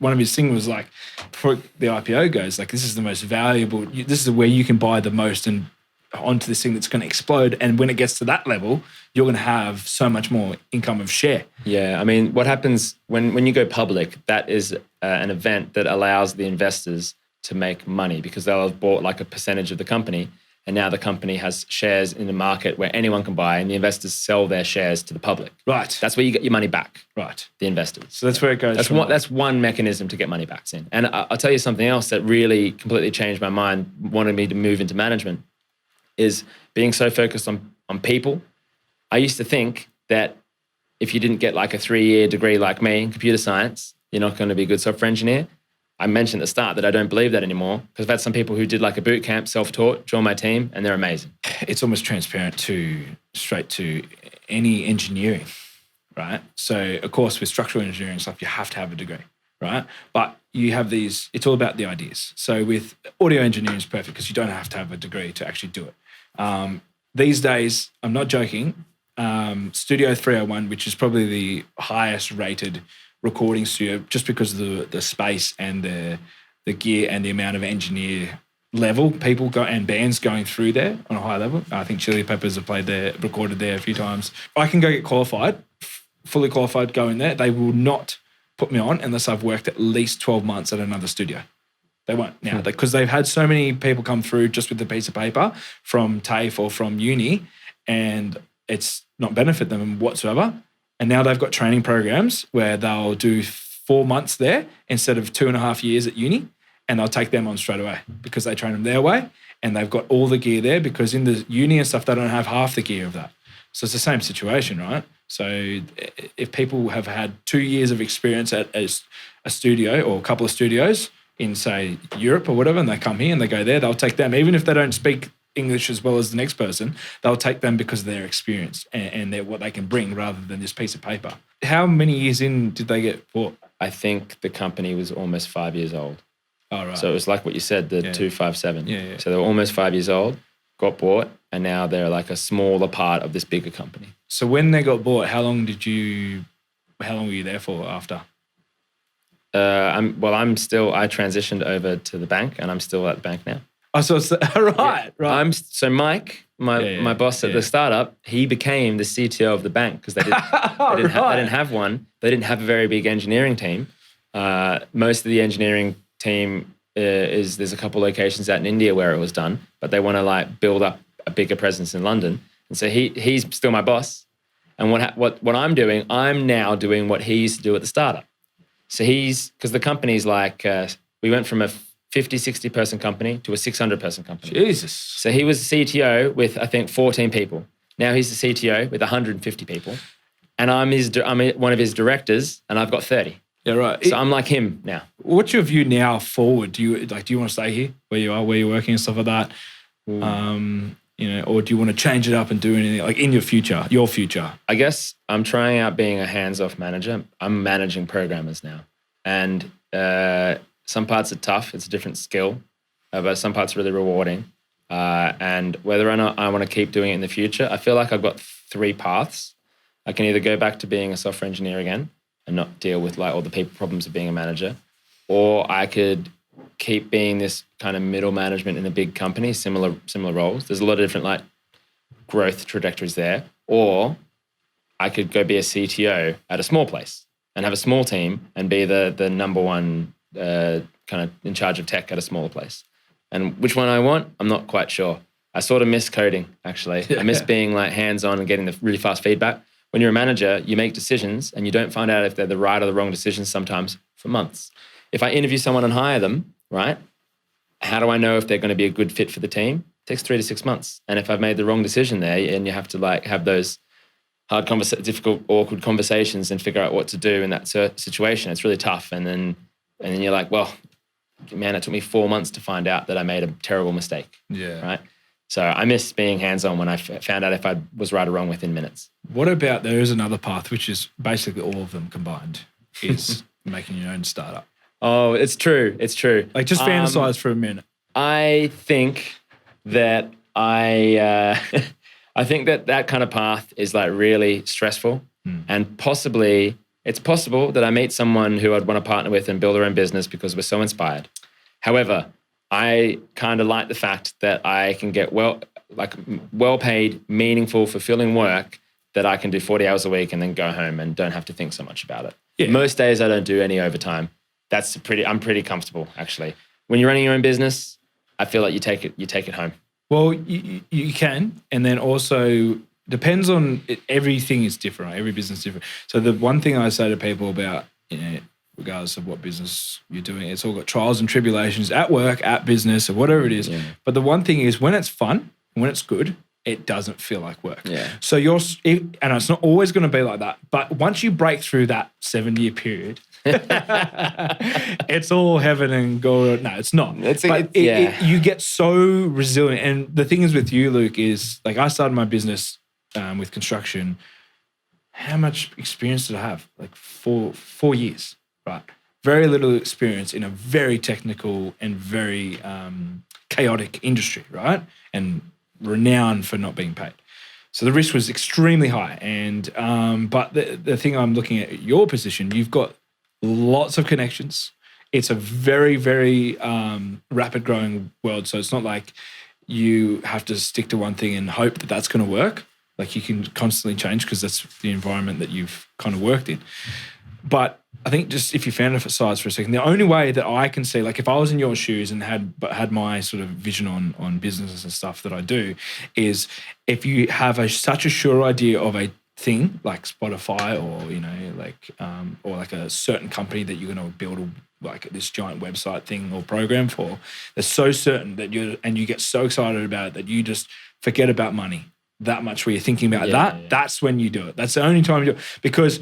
one of his things was like, before the IPO goes, like, this is the most valuable. This is where you can buy the most and onto this thing that's going to explode. And when it gets to that level, you're going to have so much more income of share. Yeah. I mean, what happens when you go public, that is an event that allows the investors to make money because they'll have bought like a percentage of the company. And now the company has shares in the market where anyone can buy, and the investors sell their shares to the public. Right. That's where you get your money back. Right. The investors. So that's where it goes. That's one mechanism to get money back in. And I'll tell you something else that really completely changed my mind, wanted me to move into management, is being so focused on people. I used to think that if you didn't get like a 3-year degree like me in computer science, you're not going to be a good software engineer. I mentioned at the start that I don't believe that anymore because I've had some people who did like a boot camp, self-taught, join my team, and they're amazing. It's almost transparent straight to any engineering, right? So, of course, with structural engineering stuff, you have to have a degree, right? But you have these, it's all about the ideas. So with audio engineering is perfect because you don't have to have a degree to actually do it. These days, I'm not joking, Studio 301, which is probably the highest rated recording studio, just because of the space and the gear and the amount of engineer level people go and bands going through there on a high level. I think Chili Peppers have played there, recorded there a few times. I can go get qualified, fully qualified, go in there. They will not put me on unless I've worked at least 12 months at another studio. They won't now because they've had so many people come through just with the piece of paper from TAFE or from uni, and it's not benefit them whatsoever. And now they've got training programs where they'll do 4 months there instead of 2.5 years at uni, and they'll take them on straight away because they train them their way and they've got all the gear there, because in the uni and stuff, they don't have half the gear of that. So it's the same situation, right? So if people have had 2 years of experience at a studio or a couple of studios in, say, Europe or whatever, and they come here and they go there, they'll take them. Even if they don't speak English as well as the next person, they'll take them because of their experience and what they can bring rather than this piece of paper. How many years in did they get bought? I think the company was almost 5 years old. Oh, right. So it was like what you said, the 257. Yeah. So they were almost 5 years old, got bought, and now they're like a smaller part of this bigger company. So when they got bought, how long were you there for after? I transitioned over to the bank, and I'm still at the bank now. Oh, so it's right. So Mike, my boss at the startup, he became the CTO of the bank because they didn't have one. They didn't have a very big engineering team. Most of the engineering team there's a couple locations out in India where it was done, but they want to like build up a bigger presence in London. And so he's still my boss. And what I'm doing, I'm now doing what he used to do at the startup. So because the company's like, we went from a 50, 60 person company to a 600 person company. Jesus. So he was the CTO with, I think, 14 people. Now he's the CTO with 150 people. And I'm one of his directors, and I've got 30. Yeah, right. So I'm like him now. What's your view now forward? Do you want to stay here where you are, where you're working and stuff like that? Or do you want to change it up and do anything like in your future? I guess I'm trying out being a hands-off manager. I'm managing programmers now, and some parts are tough. It's a different skill, but some parts are really rewarding. And whether or not I want to keep doing it in the future, I feel like I've got 3 paths. I can either go back to being a software engineer again and not deal with like all the people problems of being a manager, or I could keep being this kind of middle management in a big company, similar roles. There's a lot of different like growth trajectories there. Or I could go be a CTO at a small place and have a small team and be the number one kind of in charge of tech at a smaller place. And which one I want, I'm not quite sure. I sort of miss coding, actually. I miss being like hands-on and getting the really fast feedback. When you're a manager, you make decisions and you don't find out if they're the right or the wrong decisions sometimes for months. If I interview someone and hire them, right, how do I know if they're going to be a good fit for the team? It takes 3 to 6 months. And if I've made the wrong decision there and you have to like have those hard, difficult, awkward conversations and figure out what to do in that situation, it's really tough. And then you're like, well, man, it took me 4 months to find out that I made a terrible mistake. Yeah. Right. So I miss being hands-on when I found out if I was right or wrong within minutes. What about there is another path, which is basically all of them combined, is making your own startup? Oh, it's true. It's true. Like just fantasize for a minute. I think that I think that kind of path is like really stressful, and it's possible that I meet someone who I'd want to partner with and build their own business because we're so inspired. However, I kind of like the fact that I can get well-paid, meaningful, fulfilling work that I can do 40 hours a week and then go home and don't have to think so much about it. Yeah. Most days I don't do any overtime. I'm pretty comfortable, actually. When you're running your own business, I feel like you take it home. Well, you can, and then also depends on everything is different. Right? Every business is different. So the one thing I say to people about, regardless of what business you're doing, it's all got trials and tribulations at work, at business, or whatever it is. Yeah. But the one thing is when it's fun, when it's good, it doesn't feel like work. Yeah. So and it's not always going to be like that. But once you break through that 7-year period, it's all heaven and gold. No, it's not. You get so resilient. And the thing is with you, Luke, is like I started my business with construction. How much experience did I have? Like 4 years, right? Very little experience in a very technical and very chaotic industry, right? And renowned for not being paid. So the risk was extremely high. And but the thing I'm looking at your position, you've got lots of connections. It's a very, very rapid growing world. So it's not like you have to stick to one thing and hope that that's going to work. Like you can constantly change because that's the environment that you've kind of worked in. But I think just if you fantasize for a second, the only way that I can see, like if I was in your shoes and had my sort of vision on businesses and stuff that I do, is if you have such a sure idea of a thing like Spotify or like a certain company that you're going to build like this giant website thing or program for, they're so certain that you get so excited about it that you just forget about money that much where you're thinking about that. Yeah. That's when you do it. That's the only time you do it because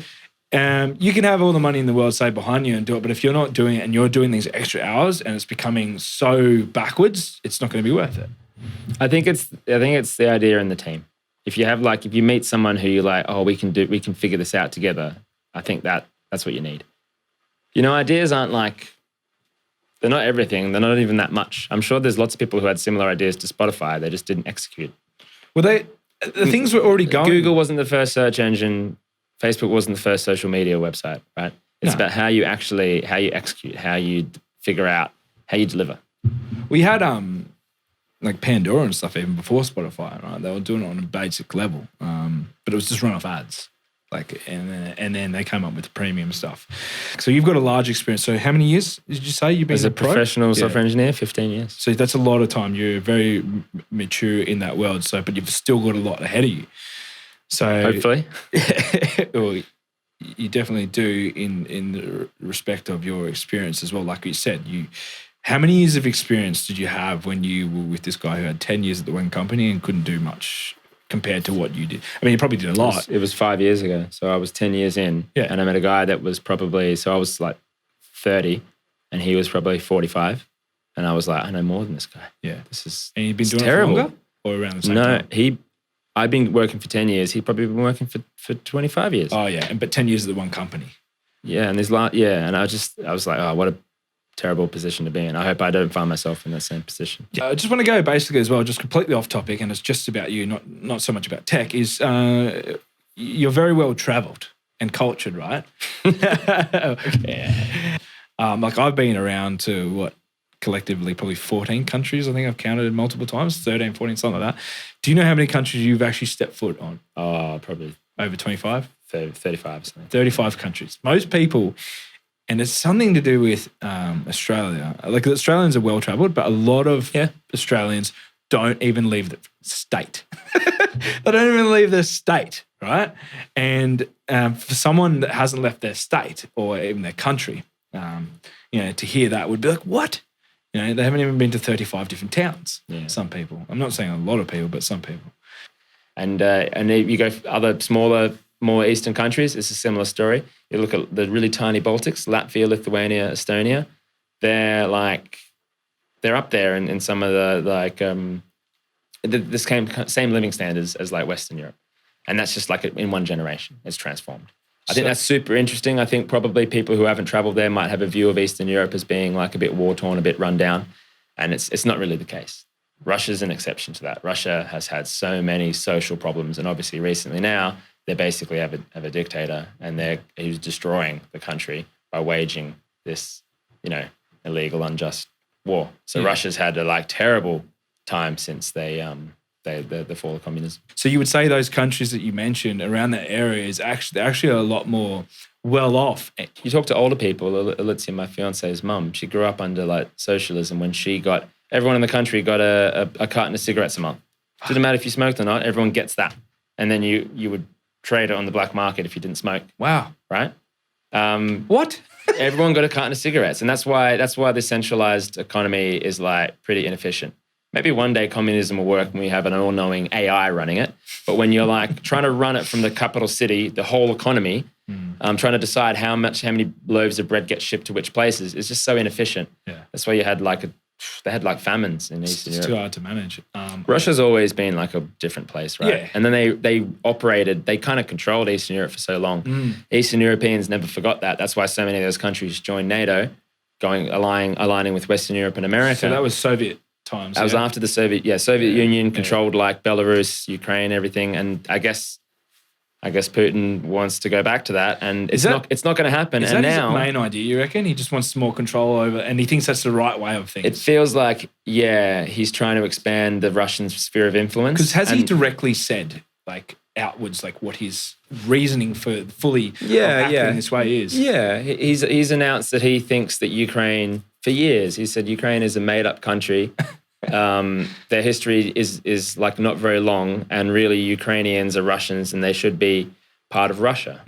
you can have all the money in the world, say, behind you and do it, but if you're not doing it and you're doing these extra hours and it's becoming so backwards, it's not going to be worth it. I think it's the idea in the team. If you meet someone who you're like, oh, we can figure this out together. I think that's what you need. Ideas aren't they're not everything. They're not even that much. I'm sure there's lots of people who had similar ideas to Spotify. They just didn't execute. Well, the things were already going. Google wasn't the first search engine. Facebook wasn't the first social media website, right? It's about how you execute, how you figure out, how you deliver. We had Pandora and stuff even before Spotify, right? They were doing it on a basic level, but it was just run off ads. And then they came up with the premium stuff. So you've got a large experience. So how many years did you say you've been as a professional software engineer? 15 years. So that's a lot of time. You're very mature in that world. So, but you've still got a lot ahead of you. So hopefully, well, you definitely do in the respect of your experience as well. Like you said, how many years of experience did you have when you were with this guy who had 10 years at the one company and couldn't do much compared to what you did? I mean, you probably did a lot. It was 5 years ago. So I was 10 years in. Yeah. And I met a guy that was so I was 30 and he was probably 45. And I was like, I know more than this guy. Yeah. And you've been doing terrible. it for longer? Or around the same time? No, I'd been working for 10 years. He'd probably been working for 25 years. Oh, yeah. But 10 years at the one company. Yeah. And and I was like, oh, what a terrible position to be in. I hope I don't find myself in that same position. I just want to go basically as well, just completely off topic, and it's just about you, not so much about tech, is you're very well travelled and cultured, right? Yeah. I've been around to collectively probably 14 countries. I think I've counted multiple times, 13, 14, something like that. Do you know how many countries you've actually stepped foot on? Oh, probably over 25? 35. Something. 35 countries. Most people, and it's something to do with Australia. The Australians are well travelled, but a lot of Australians don't even leave the state. They don't even leave their state, right? And for someone that hasn't left their state or even their country, to hear that would be like, what? They haven't even been to 35 different towns. Yeah. Some people. I'm not saying a lot of people, but some people. And you go for other smaller, more eastern countries, it's a similar story. You look at the really tiny Baltics, Latvia, Lithuania, Estonia. They're up there in some of the same living standards as Western Europe. And that's just in one generation, it's transformed. I think that's super interesting. I think probably people who haven't traveled there might have a view of Eastern Europe as being a bit war-torn, a bit run down. And it's not really the case. Russia's an exception to that. Russia has had so many social problems. And obviously recently now, they basically have a dictator and he's destroying the country by waging this, illegal, unjust war. So Russia's had a terrible time since the fall of communism. So you would say those countries that you mentioned around that area is actually a lot more well off. You talk to older people. Alicia, my fiance's mum, she grew up under socialism when everyone in the country got a carton of cigarettes a month. Didn't matter if you smoked or not, everyone gets that. And then you would trade it on the black market if you didn't smoke. Wow. Right? What? Everyone got a carton of cigarettes. And that's why the centralized economy is pretty inefficient. Maybe one day communism will work when we have an all-knowing AI running it. But when you're trying to run it from the capital city, the whole economy, trying to decide how many loaves of bread get shipped to which places, it's just so inefficient. Yeah. That's why you had they had famines in Eastern Europe. It's too hard to manage. Russia's always been a different place, right? Yeah. And then they kind of controlled Eastern Europe for so long. Eastern Europeans never forgot that. That's why so many of those countries joined NATO, aligning with Western Europe and America. So that was Soviet times. That was after the Soviet Union controlled Belarus, Ukraine, everything. And I guess Putin wants to go back to that, and it's not going to happen. Is and that now his main idea? You reckon he just wants more control over, and he thinks that's the right way of things? It feels he's trying to expand the Russian sphere of influence. Because has he directly said outwards what his reasoning for fully acting this way is? Yeah, he's announced that he thinks that Ukraine, for years, he said Ukraine is a made-up country. Their history is not very long, and really Ukrainians are Russians and they should be part of Russia.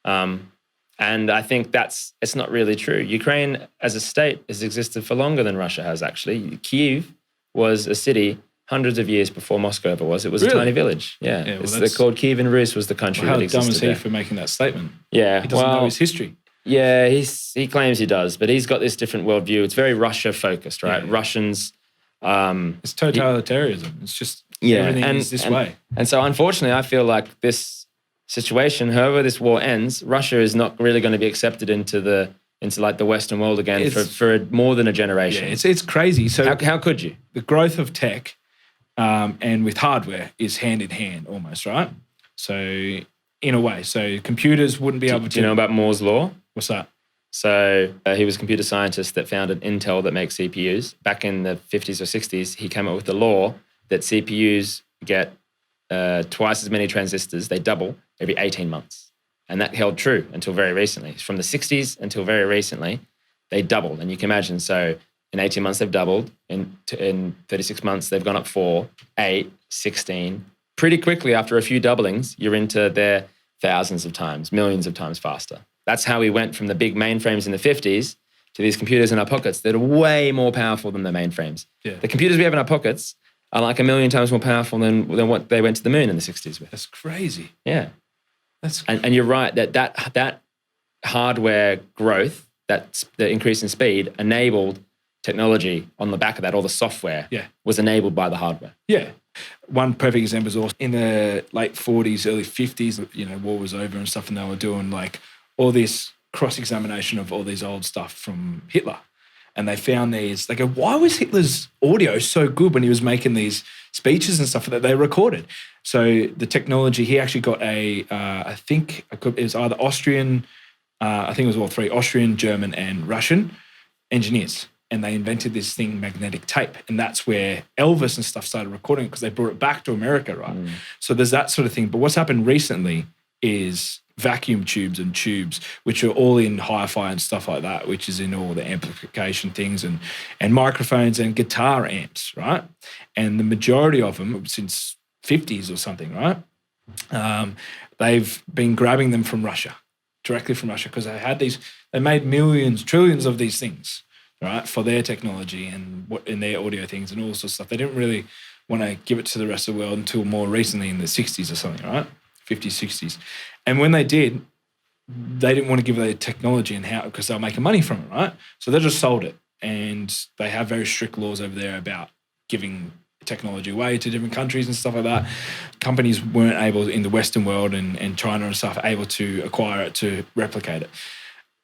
And I think it's not really true. Ukraine as a state has existed for longer than Russia has, actually. Kyiv was a city hundreds of years before Moscow ever was. It was a tiny village. Yeah. They're called Kievan Rus was the country that existed. How dumb is he there. for making that statement? Yeah. He doesn't know his history. Yeah, he claims he does, but he's got this different worldview. It's very Russia focused, right? Yeah. Russians It's totalitarianism. It's just everything is this way. And so unfortunately, I feel like this situation, however this war ends, Russia is not really going to be accepted into the Western world again for more than a generation. Yeah, it's crazy. So how could you? The growth of tech and with hardware is hand in hand almost, right? So in a way, so computers wouldn't be able to... Do you know about Moore's Law? What's that? So he was a computer scientist that founded Intel that makes CPUs. Back in the 50s or 60s, he came up with the law that CPUs get twice as many transistors, they double every 18 months. And that held true until very recently. From the 60s until very recently, they doubled. And you can imagine, so in 18 months, they've doubled. In 36 months, they've gone up 4, 8, 16. Pretty quickly, after a few doublings, you're into their thousands of times, millions of times faster. That's how we went from the big mainframes in the 50s to these computers in our pockets that are way more powerful than the mainframes. Yeah. The computers we have in our pockets are like 1,000,000 times more powerful than what they went to the moon in the 60s with. That's crazy. Yeah. And you're right that hardware growth, the increase in speed, enabled technology on the back of that. All the software was enabled by the hardware. Yeah. One perfect example is also in the late 40s, early 50s, war was over and stuff, and they were doing like all this cross-examination of all these old stuff from Hitler. And they found these, they go, why was Hitler's audio so good when he was making these speeches and stuff that they recorded? So the technology, he actually got I think it was either Austrian, I think it was all three, Austrian, German, and Russian engineers. And they invented this thing, magnetic tape. And that's where Elvis and stuff started recording because they brought it back to America, right? So there's that sort of thing. But what's happened recently is vacuum tubes and tubes, which are all in hi-fi and stuff like that, which is in all the amplification things and microphones and guitar amps, right? And the majority of them, since 50s or something, right? They've been grabbing them from Russia, directly from Russia, because they made millions, trillions of these things, right, for their technology and in their audio things and all sorts of stuff. They didn't really want to give it to the rest of the world until more recently in the 60s or something, right? 50s, 60s. And when they did, they didn't want to give their technology and how, because they were making money from it, right? So they just sold it. And they have very strict laws over there about giving technology away to different countries and stuff like that. Companies weren't able in the Western world and China and stuff able to acquire it to replicate it.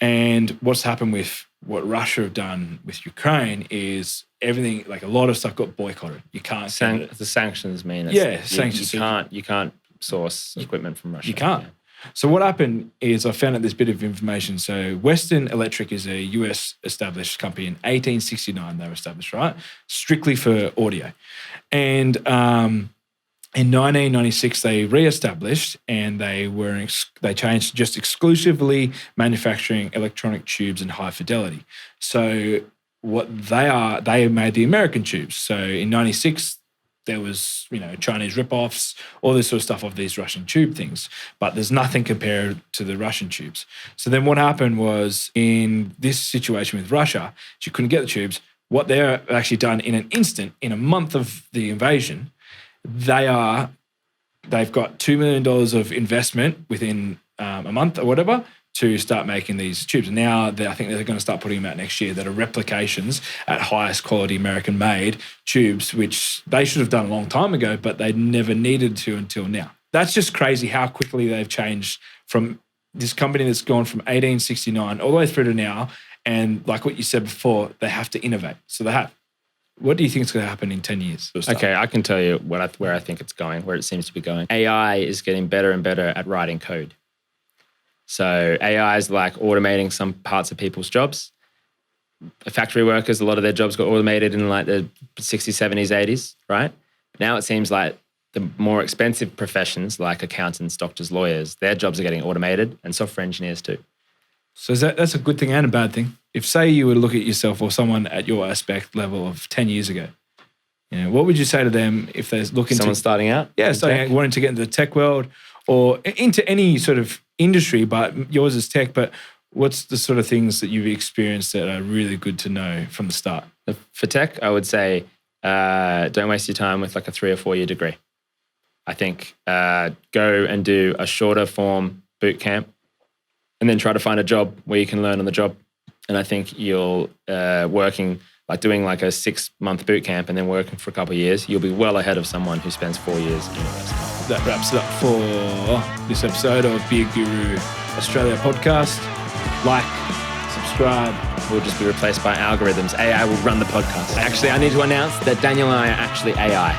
And what's happened with what Russia have done with Ukraine is everything, like a lot of stuff got boycotted. You can't the sanctions mean sanctions. You can't source equipment from Russia. You can't. Yeah. So what happened is I found out this bit of information. So Western Electric is a US established company. In 1869 they were established, right? Strictly for audio. And in 1996 they re-established and they changed to just exclusively manufacturing electronic tubes and high fidelity. So what they made the American tubes. So in 96 there was, Chinese rip-offs, all this sort of stuff of these Russian tube things, but there's nothing compared to the Russian tubes. So then what happened was in this situation with Russia, you couldn't get the tubes. What they're actually done in an instant, in a month of the invasion, they've got $2 million of investment within a month or whatever to start making these tubes. Now, I think they're going to start putting them out next year that are replications at highest quality American-made tubes, which they should have done a long time ago, but they never needed to until now. That's just crazy how quickly they've changed from this company that's gone from 1869 all the way through to now. And like what you said before, they have to innovate. So they have. What do you think is going to happen in 10 years? Okay, I can tell you where I think it's going, where it seems to be going. AI is getting better and better at writing code. So AI is like automating some parts of people's jobs. Factory workers, a lot of their jobs got automated in like the 60s, 70s, 80s, right? Now it seems like the more expensive professions like accountants, doctors, lawyers, their jobs are getting automated, and software engineers too. So that's a good thing and a bad thing. If, say, you were to look at yourself or someone at your aspect level of 10 years ago, what would you say to them if they're looking someone starting out? Yeah, wanting to get into the tech world or into any sort of industry, but yours is tech. But what's the sort of things that you've experienced that are really good to know from the start? For tech, I would say don't waste your time with like a 3 or 4 year degree. I think go and do a shorter form boot camp and then try to find a job where you can learn on the job. And I think you'll working like doing like a 6-month boot camp and then working for a couple of years, you'll be well ahead of someone who spends 4 years in university. That wraps it up for this episode of Beer Guru Australia podcast. Like, subscribe. We'll just be replaced by algorithms. AI will run the podcast. Actually, I need to announce that Daniel and I are actually AI.